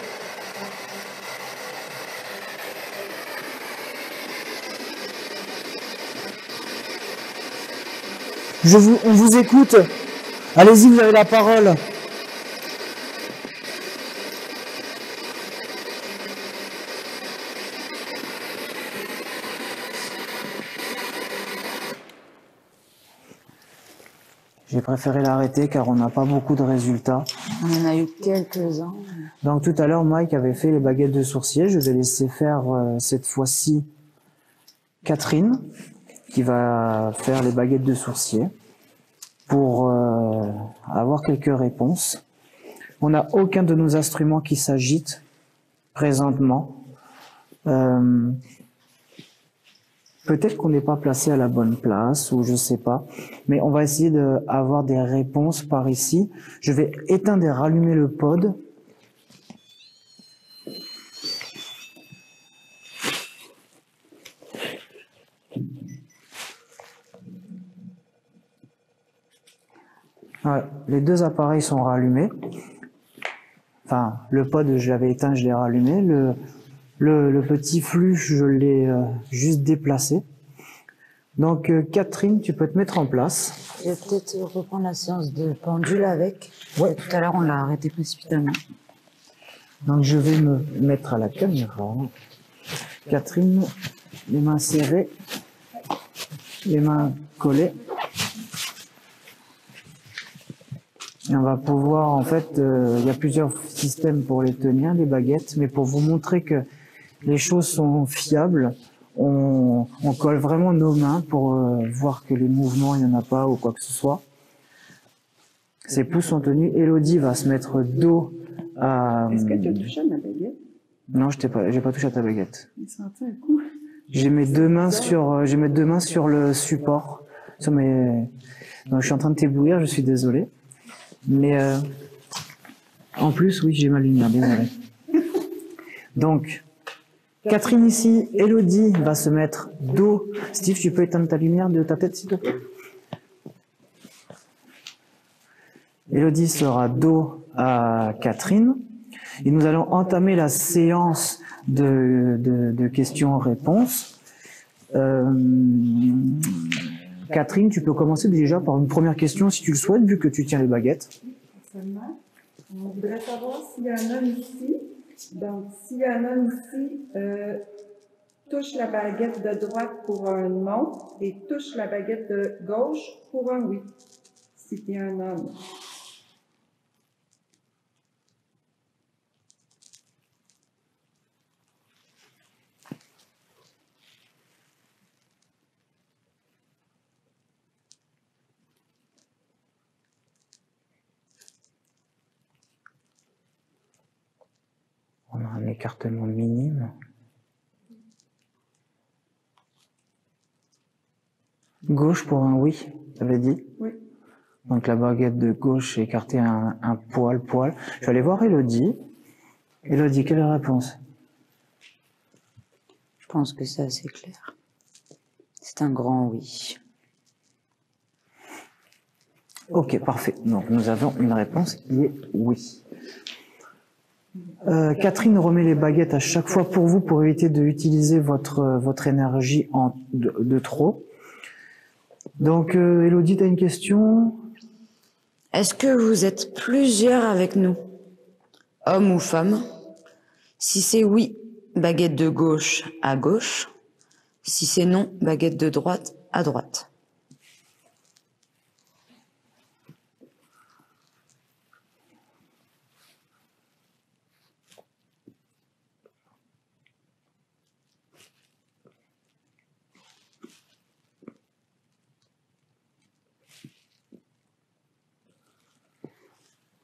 On vous écoute. Allez-y, vous avez la parole. J'ai préféré l'arrêter car on n'a pas beaucoup de résultats. On en a eu quelques-uns. Donc tout à l'heure, Mike avait fait les baguettes de sourcier. Je vais laisser faire cette fois-ci Catherine, qui va faire les baguettes de sourcier pour avoir quelques réponses. On n'a aucun de nos instruments qui s'agite présentement. Peut-être qu'on n'est pas placé à la bonne place ou je sais pas, mais on va essayer d'avoir des réponses par ici. Je vais éteindre et rallumer le pod. Ouais, les deux appareils sont rallumés. Enfin, le pod, je l'avais éteint, je l'ai rallumé. Le petit flux, je l'ai juste déplacé. Donc, Catherine, tu peux te mettre en place. Je vais peut-être reprendre la séance de pendule avec. Ouais. Tout à l'heure, on l'a arrêté précipitamment. Donc, je vais me mettre à la caméra. Catherine, les mains serrées, les mains collées. Et on va pouvoir, en fait, il y a plusieurs systèmes pour les tenir, les baguettes, mais pour vous montrer que les choses sont fiables, on colle vraiment nos mains pour voir que les mouvements, il n'y en a pas ou quoi que ce soit. Ces pouces sont tenus. Elodie va se mettre dos à... Est-ce que tu as touché à ma baguette? Non, j'ai pas touché à ta baguette. J'ai senti un coup. J'ai mes deux mains sur le support. Sur mes... Donc, je suis en train de t'éblouir, je suis désolé. Mais en plus, oui, j'ai ma lumière, désolé. Donc, Catherine ici, Elodie va se mettre dos. Steve, tu peux éteindre ta lumière de ta tête, s'il te plaît? Elodie sera dos à Catherine. Et nous allons entamer la séance de questions-réponses. Catherine, tu peux commencer déjà par une première question, si tu le souhaites, vu que tu tiens les baguettes. On voudrait savoir s'il y a un homme ici. Donc, s'il y a un homme ici, touche la baguette de droite pour un non et touche la baguette de gauche pour un oui. Si il y a un homme. On a un écartement minime. Gauche pour un oui, tu avais dit? Oui. Donc la baguette de gauche est écartée un poil. Je vais aller voir Elodie. Elodie, quelle est la réponse? Je pense que c'est assez clair. C'est un grand oui. Ok, parfait. Donc nous avons une réponse qui est oui. Catherine remet les baguettes à chaque fois pour vous, pour éviter d'utiliser votre énergie de trop. Donc, Elodie, tu as une question? Est-ce que vous êtes plusieurs avec nous? Hommes ou femmes? Si c'est oui, baguette de gauche à gauche. Si c'est non, baguette de droite à droite.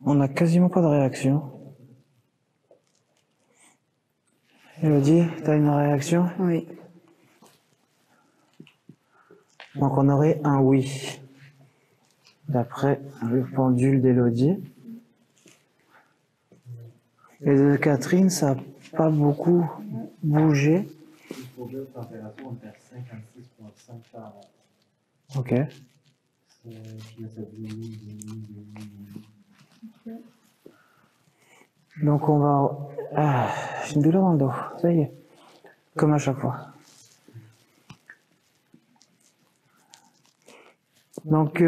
On n'a quasiment pas de réaction. Elodie, tu as une réaction? Oui. Donc on aurait un oui, d'après le pendule d'Elodie. Et de Catherine, ça n'a pas beaucoup bougé. Il faut que la température, on est à 56,5 Fahrenheit. Ok. Je laisse ça diminuer. Donc on va... Ah, j'ai une douleur dans le dos, ça y est. Comme à chaque fois. Donc,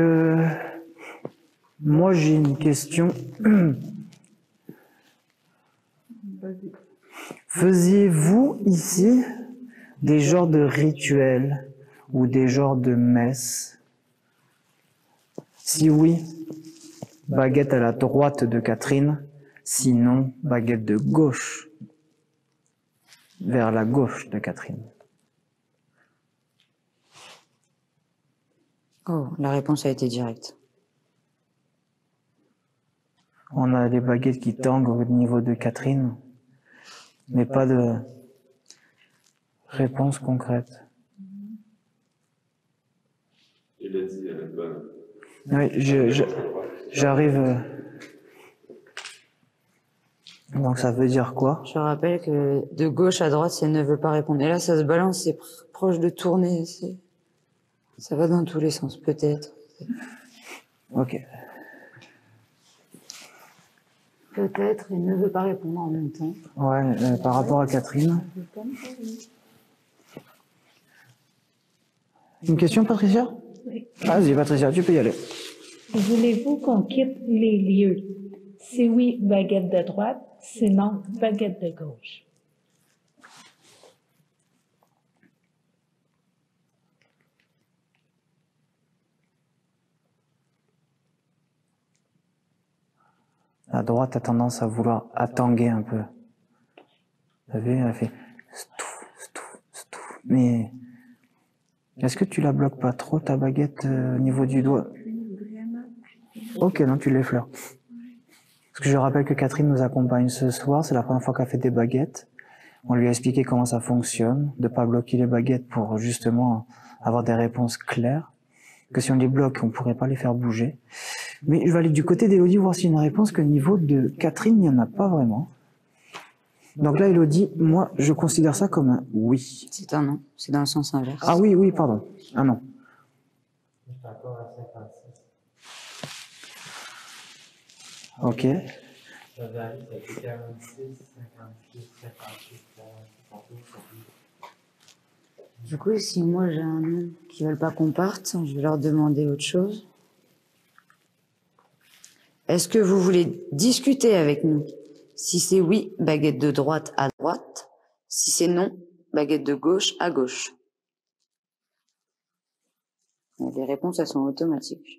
moi j'ai une question. Faisiez-vous ici des genres de rituels ou des genres de messes? Si oui, baguette à la droite de Catherine, sinon baguette de gauche vers la gauche de Catherine. Oh, la réponse a été directe. On a des baguettes qui tanguent au niveau de Catherine, mais pas de réponse concrète. Il a dit, elle est bonne. Oui, j'arrive. Donc ça veut dire quoi? Je rappelle que de gauche à droite, si elle ne veut pas répondre. Et là, ça se balance, c'est proche de tourner. Ça va dans tous les sens, peut-être. Ok. Peut-être, il ne veut pas répondre en même temps. Ouais, par rapport à Catherine. Une question, Patricia? Oui. Vas-y, Patricia, tu peux y aller. Voulez-vous qu'on quitte les lieux? Si oui, baguette de droite, sinon, baguette de gauche. La droite a tendance à vouloir attanguer un peu. Vous savez, elle fait stouf, stouf, stouf. Mais est-ce que tu la bloques pas trop, ta baguette, au niveau du doigt? Ok, non, tu l'effleures. Parce que je rappelle que Catherine nous accompagne ce soir, c'est la première fois qu'elle fait des baguettes. On lui a expliqué comment ça fonctionne, de pas bloquer les baguettes pour justement avoir des réponses claires. Que si on les bloque, on pourrait pas les faire bouger. Mais je vais aller du côté d'Élodie voir s'il y a une réponse, que au niveau de Catherine, il n'y en a pas vraiment. Donc là, Élodie, moi, je considère ça comme un oui. C'est un non, c'est dans le sens inverse. Ah oui, oui, pardon. Ah non. Je suis encore à 56. Ok. Ça varie, ça fait 46, 56, 58, 42, 42. Du coup, si moi j'ai un nom qui veulent pas qu'on parte, je vais leur demander autre chose. Est-ce que vous voulez discuter avec nous? Si c'est oui, baguette de droite à droite. Si c'est non, baguette de gauche à gauche. Les réponses, elles sont automatiques.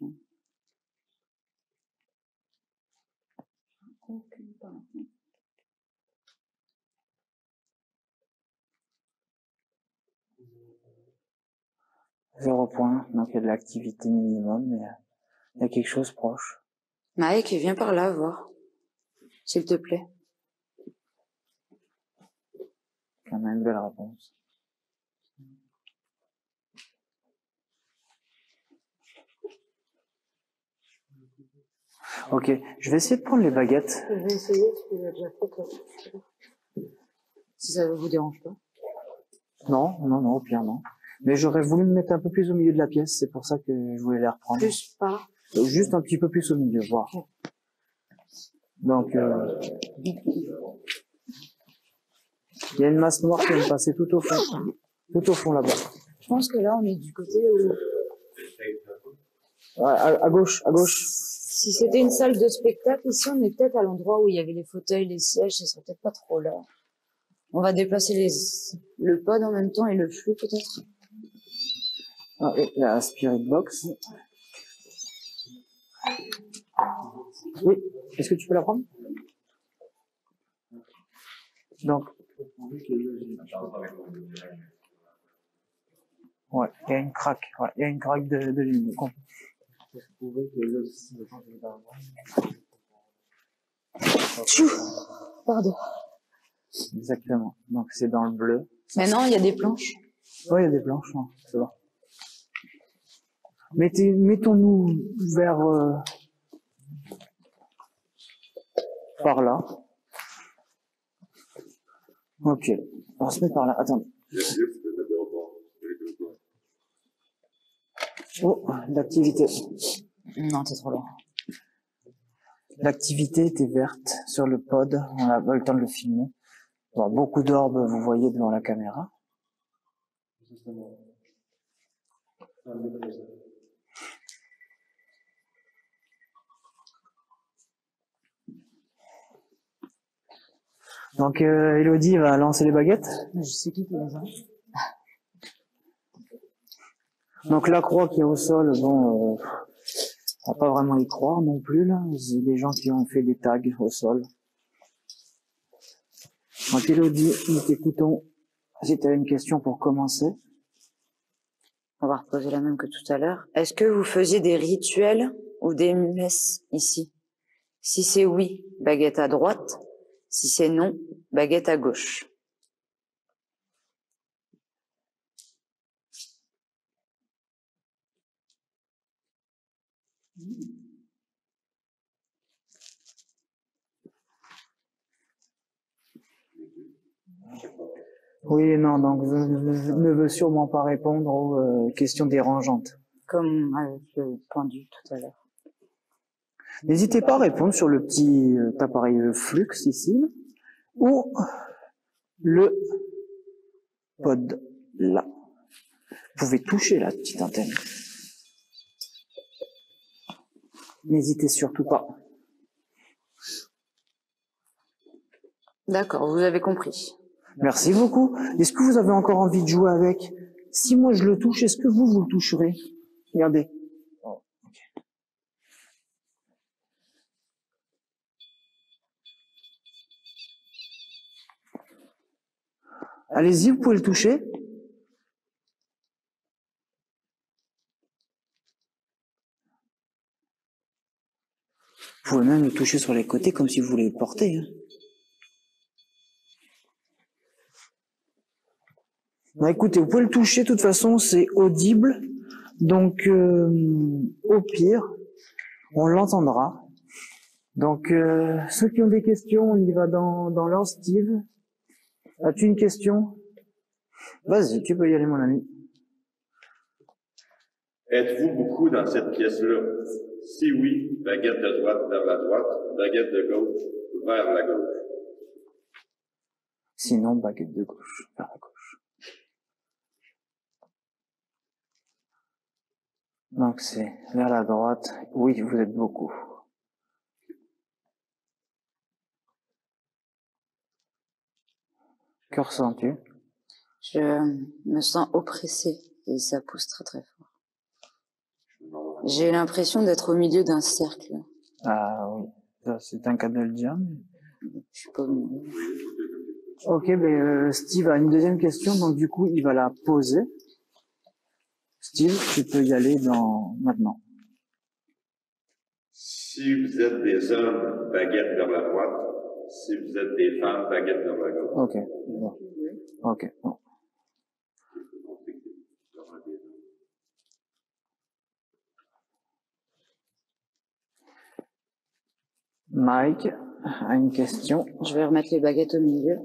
0 point, donc il y a de l'activité minimum, mais il y a quelque chose proche. Mike, viens par là, voir. S'il te plaît. Quand même une belle réponse. Ok, je vais essayer de prendre les baguettes. Je vais essayer, parce que j'ai déjà fait toi. Si ça vous dérange pas. Non, non, non, au pire non. Mais j'aurais voulu me mettre un peu plus au milieu de la pièce, c'est pour ça que je voulais les reprendre. Plus pas. Juste un petit peu plus au milieu, voir. Donc, il y a une masse noire qui va me passer tout au fond là-bas. Je pense que là, on est du côté où... Ouais, à gauche, à gauche. Si c'était une salle de spectacle, ici, on est peut-être à l'endroit où il y avait les fauteuils, les sièges, ce serait peut-être pas trop là. On va déplacer le pod en même temps et le flux, peut-être. Ah, et la Spirit Box. Oui, est-ce que tu peux la prendre? Donc, ouais, il y a une craque, ouais, il y a une craque de ligne. Tchou! Pardon. Exactement. Donc c'est dans le bleu. Maintenant, il y a des planches. Ouais, il y a des planches, non, c'est bon. Mettons-nous vers par là. Ok, on se met par là. Attendez. Oh, l'activité. Non, t'es trop loin. L'activité était verte sur le pod. On n'a pas eu le temps de le filmer. Bon, beaucoup d'orbes, vous voyez devant la caméra. Donc, Élodie va lancer les baguettes. Je sais qui les a. Donc, la croix qui est au sol, bon, on va pas vraiment y croire non plus, là. C'est des gens qui ont fait des tags au sol. Donc, Élodie, nous t'écoutons. Si tu as une question pour commencer. On va reposer la même que tout à l'heure. Est-ce que vous faisiez des rituels ou des messes ici? Si c'est oui, baguette à droite. Si c'est non, baguette à gauche. Oui et non, donc je ne veux sûrement pas répondre aux questions dérangeantes. Comme avec le pendu tout à l'heure. N'hésitez pas à répondre sur le petit appareil Flux ici, ou le pod là. Vous pouvez toucher la petite antenne. N'hésitez surtout pas. D'accord, vous avez compris. Merci beaucoup. Est-ce que vous avez encore envie de jouer avec? Si moi je le touche, est-ce que vous le toucherez? Regardez. Allez-y, vous pouvez le toucher. Vous pouvez même le toucher sur les côtés comme si vous voulez le porter. Hein. Bon, écoutez, vous pouvez le toucher, de toute façon, c'est audible. Donc, au pire, on l'entendra. Donc, ceux qui ont des questions, on y va dans l'ordre. Steve, as-tu une question? Vas-y, tu peux y aller, mon ami. Êtes-vous beaucoup dans cette pièce-là? Si oui, baguette de droite vers la droite, baguette de gauche vers la gauche. Sinon, baguette de gauche vers la gauche. Donc c'est vers la droite. Oui, vous êtes beaucoup. Que ressens-tu? Je me sens oppressée et ça pousse très très fort. J'ai l'impression d'être au milieu d'un cercle. Ah oui, ça c'est un cas de le dire. Mais... Je suis pas au milieu. Ok, Steve a une deuxième question, donc du coup il va la poser. Steve, tu peux y aller maintenant. Si vous êtes des hommes, baguette vers la droite. Si vous êtes des femmes, baguette vers la gauche. Ok, bon. Ok, bon. Mike a une question. Je vais remettre les baguettes au milieu.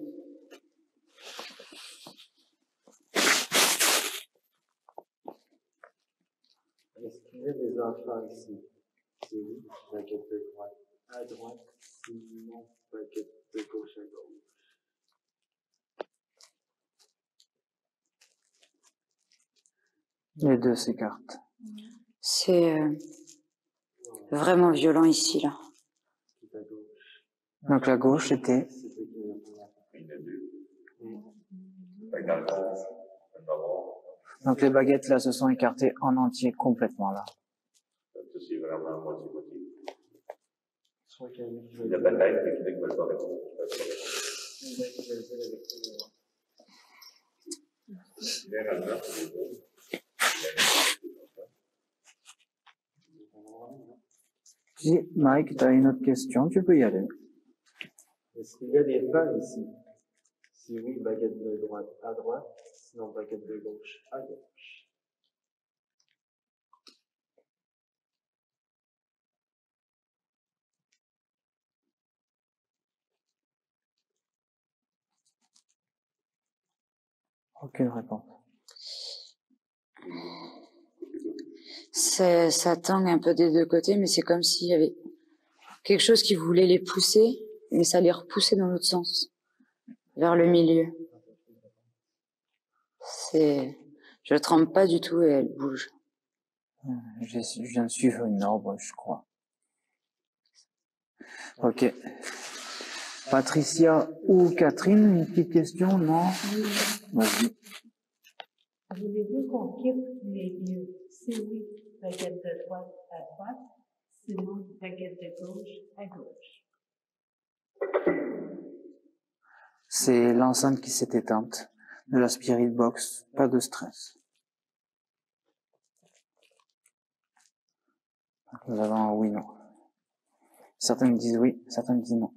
Est-ce qu'il y a des enfants ici? Si oui, baguette de droite à droite, sinon baguette de gauche à gauche. Les deux s'écartent. C'est vraiment violent ici, là. Donc la gauche était... Donc les baguettes là se sont écartées en entier complètement là. C'est vraiment à moitié-moitié. Il a peut-être des qui ne veulent pas répondre. Généralement, c'est les deux. Si Mike, tu as une autre question, tu peux y aller. Est-ce qu'il y a des femmes ici? Si oui, baguette de droite à droite, sinon baguette de gauche à gauche. Aucune réponse. Ça tangue un peu des deux côtés, mais c'est comme s'il y avait quelque chose qui voulait les pousser, mais ça les repoussait dans l'autre sens, vers le milieu. Je tremble pas du tout et elle bouge. Je viens de suivre une ordre, je crois. Ok. Patricia ou Catherine, une petite question, non? Vas-y. Voulez-vous qu'on quitte les lieux? Si oui, baguette de droite à droite, sinon baguette de gauche à gauche. C'est l'enceinte qui s'est éteinte de la Spirit Box, pas de stress. Nous avons un oui, non. Certains me disent oui, certains me disent non.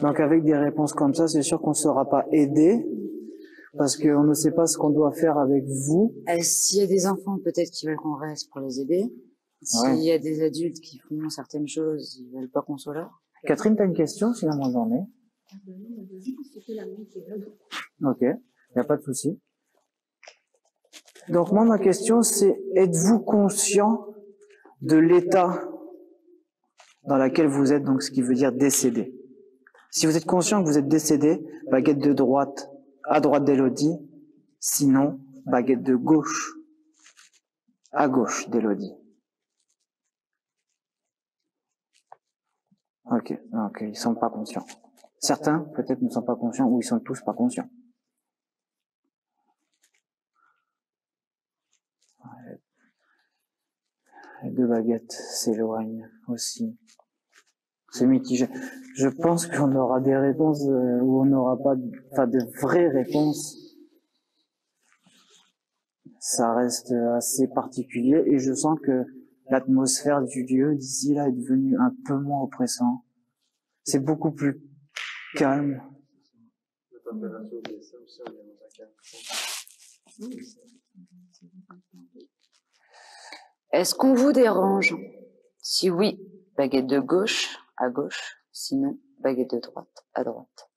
Donc avec des réponses comme ça, c'est sûr qu'on ne sera pas aidé, parce qu'on ne sait pas ce qu'on doit faire avec vous. S'il y a des enfants, peut-être qu'ils veulent qu'on reste pour les aider. S'il y a des adultes qui font certaines choses, ils veulent pas qu'on soit là. Catherine, tu as une question, sinon moi j'en ai. Ok, il n'y a pas de souci. Donc moi, ma question, c'est, êtes-vous conscient de l'état dans laquelle vous êtes, donc ce qui veut dire décédé. Si vous êtes conscient que vous êtes décédé, baguette de droite, à droite d'Élodie, sinon, baguette de gauche, à gauche d'Élodie. Ok, donc ils sont pas conscients. Certains, peut-être, ne sont pas conscients, ou ils sont tous pas conscients. Les deux baguettes s'éloignent aussi. C'est mitigé. Je pense qu'on aura des réponses où on n'aura pas de vraies réponses. Ça reste assez particulier et je sens que l'atmosphère du lieu d'ici là est devenue un peu moins oppressant. C'est beaucoup plus calme. La température descend aussi environ 50. Est-ce qu'on vous dérange? Si oui, baguette de gauche, à gauche. Sinon, baguette de droite, à droite.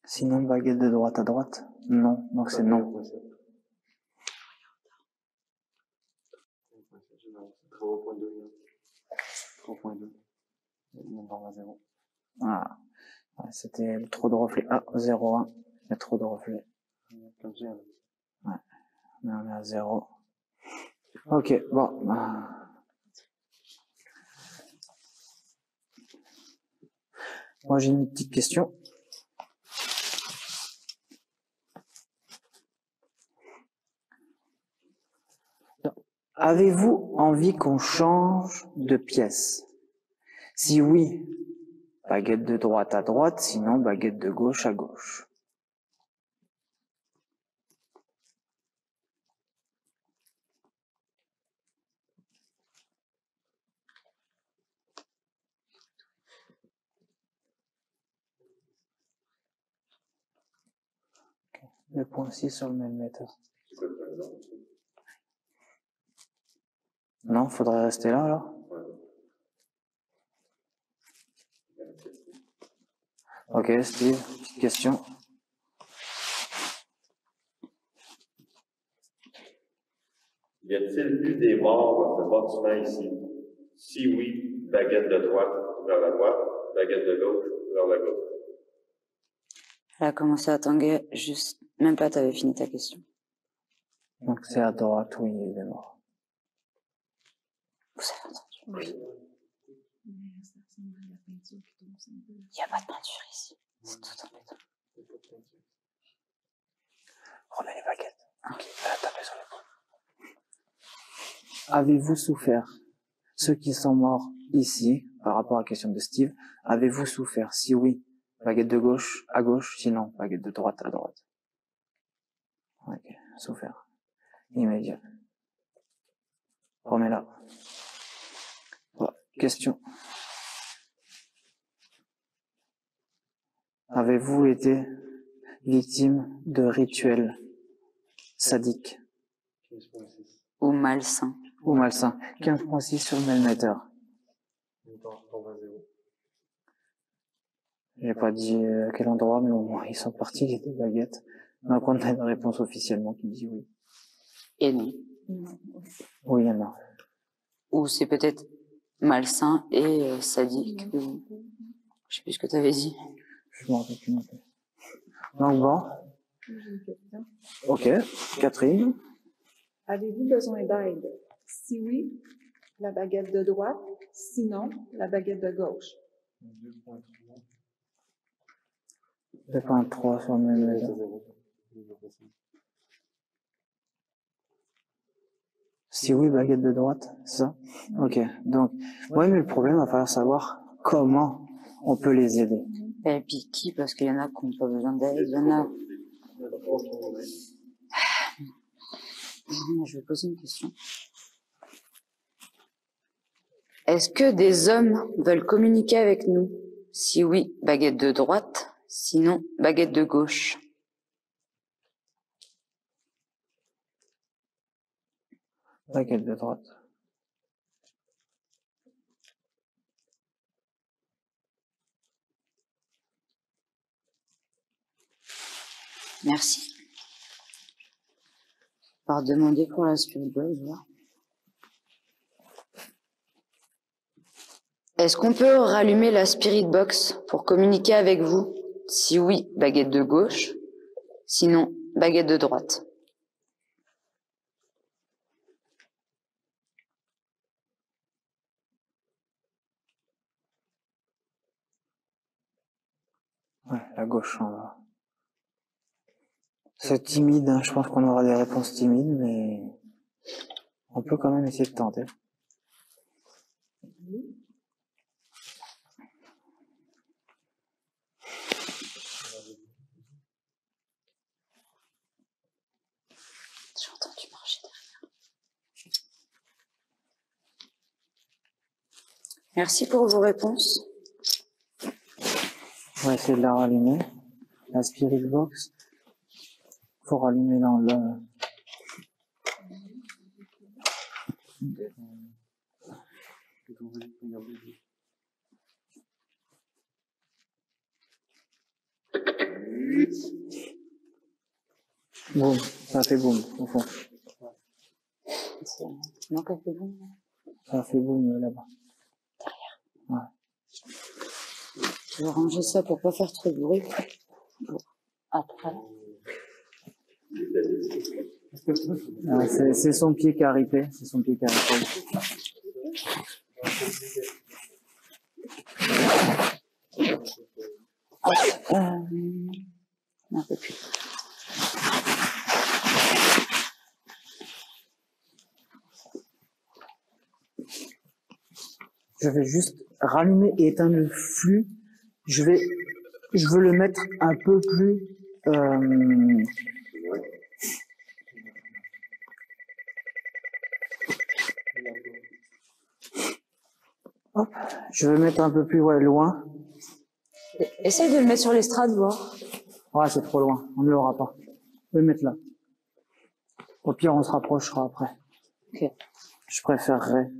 Sinon, baguette de droite à droite? Non, donc c'est non. 3.2. 3.2. Même pas 0. Ah, ouais, c'était trop de reflets. Ah, 0,1. Il y a trop de reflets. Comme ça. Ouais, mais on est à 0. Ok, bon. Moi, j'ai une petite question. Avez-vous envie qu'on change de pièce? Si oui, baguette de droite à droite, sinon baguette de gauche à gauche. Le point 6 sur le même mètre. Non, faudrait rester là alors. Ok, Steve, petite question. Y a-t-il eu des morts dans ce bâtiment ici? Si oui, baguette de droite vers la droite, baguette de gauche vers la gauche. Elle a commencé à tanguer juste, même pas t'avais fini ta question. Donc c'est à droite, oui, il est mort. Vous avez entendu? Oui. Il n'y a pas de peinture ici. C'est tout embêtant. Remets les baguettes. Ok, elle a tapé sur l'épaule. Avez-vous souffert? Ceux qui sont morts ici, par rapport à la question de Steve, avez-vous souffert? Si oui, baguette de gauche à gauche, sinon baguette de droite à droite. Ok, souffert. Immédiat. Remets-la. Voilà. Question. Avez-vous été victime de rituels sadiques? 15.6. Ou malsain. Ou malsains? 15.6 sur le melmeter. Tombe à 0. J'ai pas dit à quel endroit, mais au moins ils sont partis les deux baguettes. Donc on a une réponse officiellement qui dit oui. Et non. Oui, il y en a. Ou c'est peut-être malsain et sadique. Ou... Je sais plus ce que t'avais dit. Je m'en rappelle plus non plus. Donc bon. J'ai une question. Ok. Catherine. Avez-vous besoin d'aide? Si oui, la baguette de droite. Sinon, la baguette de gauche. 2.3. 2.3 sur le melmeter. Si oui, baguette de droite, c'est ça? Ok. Donc, ouais, mais le problème, il va falloir savoir comment on peut les aider. Et puis qui? Parce qu'il y en a qui n'ont pas besoin d'aide. Il y en a... Je vais poser une question. Est-ce que des hommes veulent communiquer avec nous? Si oui, baguette de droite. Sinon, baguette de gauche. Baguette de droite. Merci. Par demander pour la Spirit Box, voir. Est-ce qu'on peut rallumer la Spirit Box pour communiquer avec vous? Si oui, baguette de gauche. Sinon, baguette de droite. Ouais, la gauche, on va. C'est timide, hein. Je pense qu'on aura des réponses timides, mais on peut quand même essayer de tenter. J'ai entendu marcher derrière. Merci pour vos réponses. On va essayer de la rallumer. La Spirit Box. Faut rallumer dans le... Boum, ça fait boum, au fond. Non, ça fait bon. Ça fait boum là-bas. Derrière. Ouais. Je vais ranger ça pour pas faire trop de bruit. Après. C'est son pied qui a ripé. C'est son pied qui a ripé. Un peu plus. Je vais juste rallumer et éteindre le flux. Je veux le mettre un peu plus... Hop, je vais mettre un peu plus loin. Essaye de le mettre sur l'estrade, voir. Ouais, c'est trop loin, on ne l'aura pas. Je vais le mettre là. Au pire, on se rapprochera après. Ok. Je préférerais.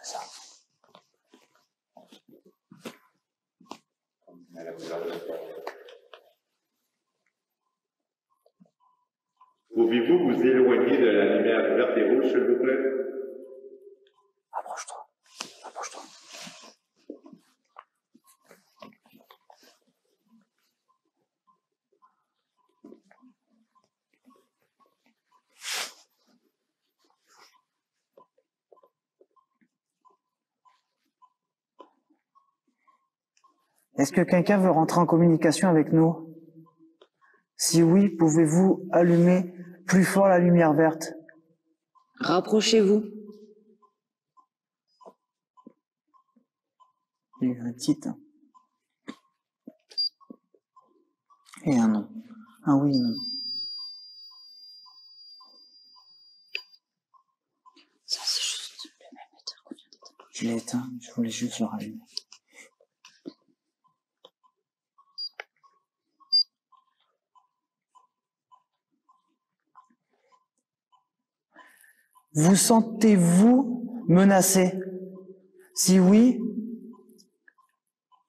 Ça. Pouvez-vous vous éloigner de la lumière verte et rouge, s'il vous plaît? Approche-toi. Approche-toi. Est-ce que quelqu'un veut rentrer en communication avec nous? Si oui, pouvez-vous allumer plus fort la lumière verte? Rapprochez-vous. Il y a un titre. Et un non. Un oui et non. Ça, c'est juste le même état qu'on vient d'éteindre. Je l'ai éteint, je voulais juste le rallumer. Vous sentez-vous menacé? Si oui,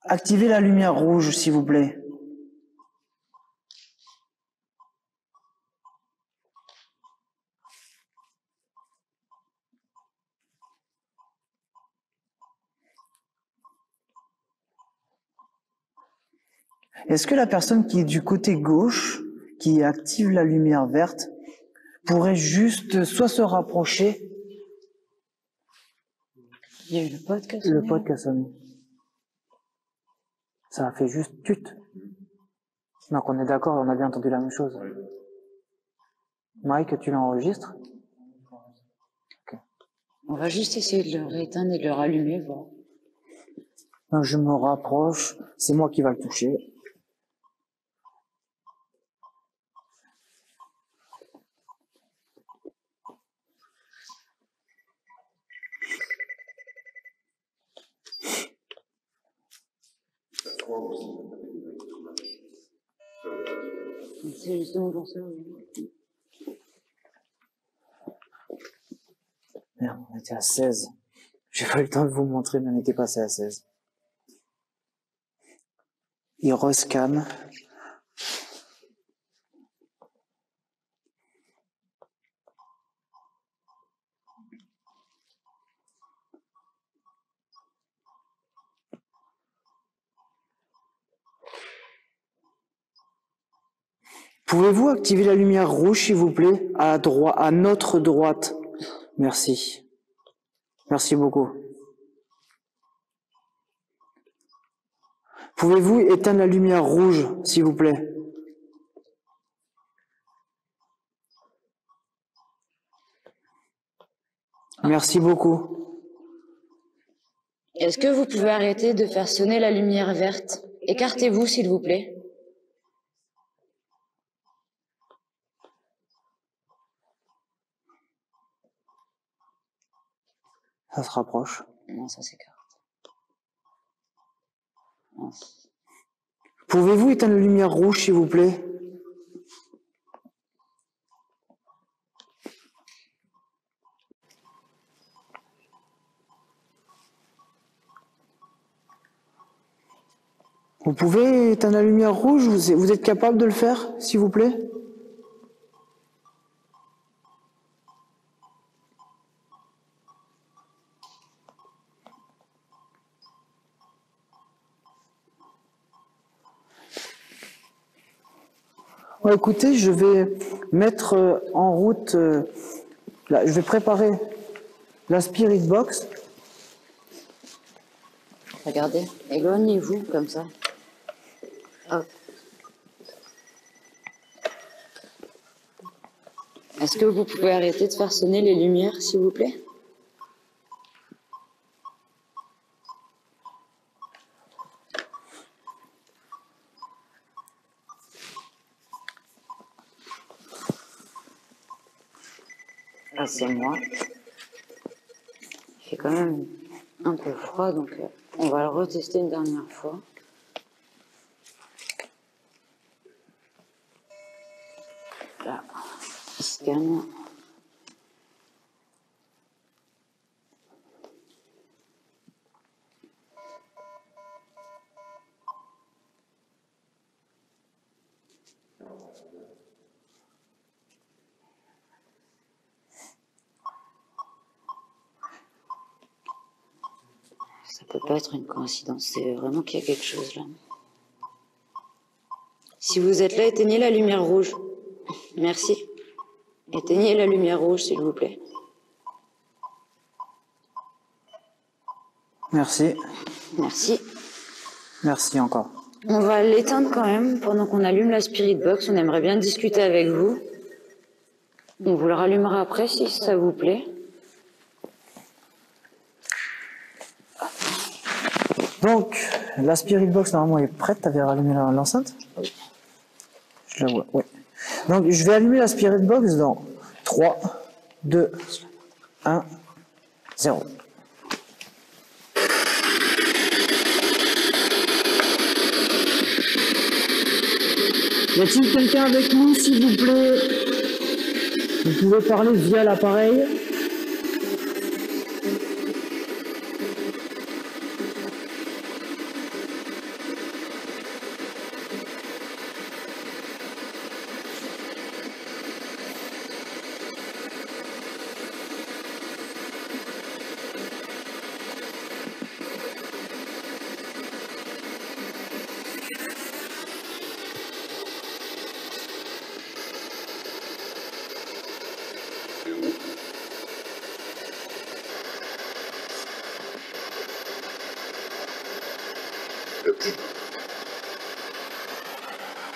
activez la lumière rouge, s'il vous plaît. Est-ce que la personne qui est du côté gauche, qui active la lumière verte, pourrait juste soit se rapprocher? Il y a eu le pote qui a sonné. Le pote qui a sonné. Ça a fait juste tut. Donc on est d'accord, on a bien entendu la même chose. Mike, tu l'enregistres? Okay. On va juste essayer de le rééteindre et de le rallumer, voir. Donc je me rapproche, c'est moi qui va le toucher. C'est justement pour ça. Merde, on était à 16. J'ai pas eu le temps de vous montrer, mais on était passé à 16. Il rescanne. Pouvez-vous activer la lumière rouge, s'il vous plaît, à notre droite? Merci. Merci beaucoup. Pouvez-vous éteindre la lumière rouge, s'il vous plaît? Merci beaucoup. Est-ce que vous pouvez arrêter de faire sonner la lumière verte? Écartez-vous, s'il vous plaît. Ça se rapproche. Non, ça s'écarte. Pouvez-vous éteindre la lumière rouge, s'il vous plaît? Vous pouvez éteindre la lumière rouge? Vous êtes capable de le faire, s'il vous plaît? Bon, écoutez, je vais mettre en route, je vais préparer la Spirit Box. Regardez, éloignez-vous comme ça. Hop. Est-ce que vous pouvez arrêter de faire sonner les lumières, s'il vous plaît? Ah, c'est moi. Il fait quand même un peu froid, donc on va le retester une dernière fois. Là, scan. Ça peut pas être une coïncidence, c'est vraiment qu'il y a quelque chose là. Si vous êtes là, éteignez la lumière rouge. Merci. Éteignez la lumière rouge, s'il vous plaît. Merci. Merci. Merci encore. On va l'éteindre quand même pendant qu'on allume la Spirit Box. On aimerait bien discuter avec vous. On vous le rallumera après si ça vous plaît. Donc, la Spirit Box, normalement, est prête. Tu avais rallumé l'enceinte? Je la vois, oui. Donc, je vais allumer la Spirit Box dans 3, 2, 1, 0. Y a-t-il quelqu'un avec nous, s'il vous plaît? Vous pouvez parler via l'appareil.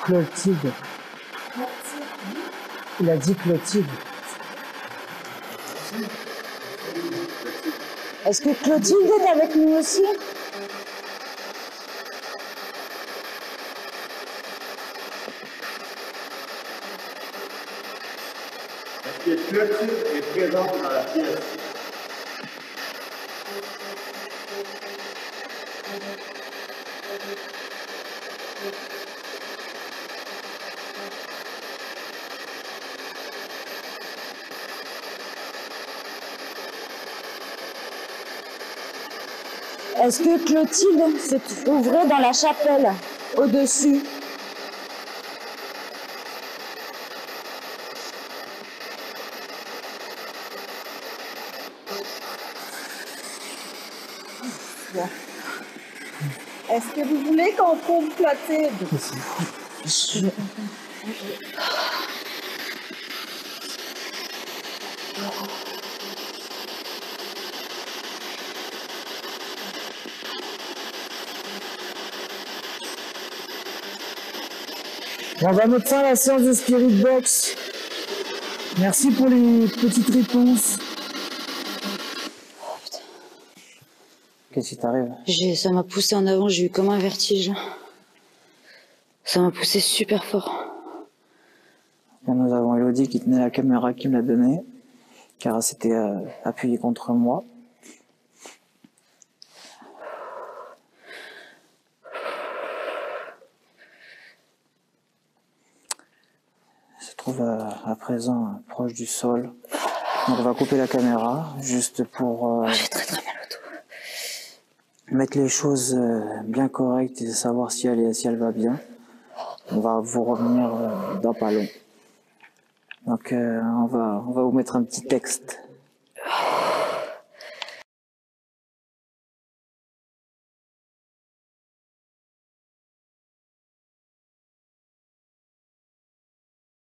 Clotilde. Il a dit Clotilde. Est-ce que Clotilde est avec nous aussi? Est-ce que Clotilde est présente dans la pièce? Est-ce que Clotilde se trouverait dans la chapelle, au-dessus? Est-ce que vous voulez qu'on trouve Clotilde? On va mettre fin à la séance de Spirit Box. Merci pour les petites réponses. Qu'est-ce qui t'arrive? Ça m'a poussé en avant, j'ai eu comme un vertige. Ça m'a poussé super fort. Là, nous avons Elodie qui tenait la caméra qui me l'a donnée, car elle s'était appuyée contre moi. Elle se trouve à présent proche du sol. Donc on va couper la caméra, juste pour J'ai très mal au dos. mettre les choses bien correctes et savoir si elle va bien. On va vous revenir dans pas long. Donc on va vous mettre un petit texte.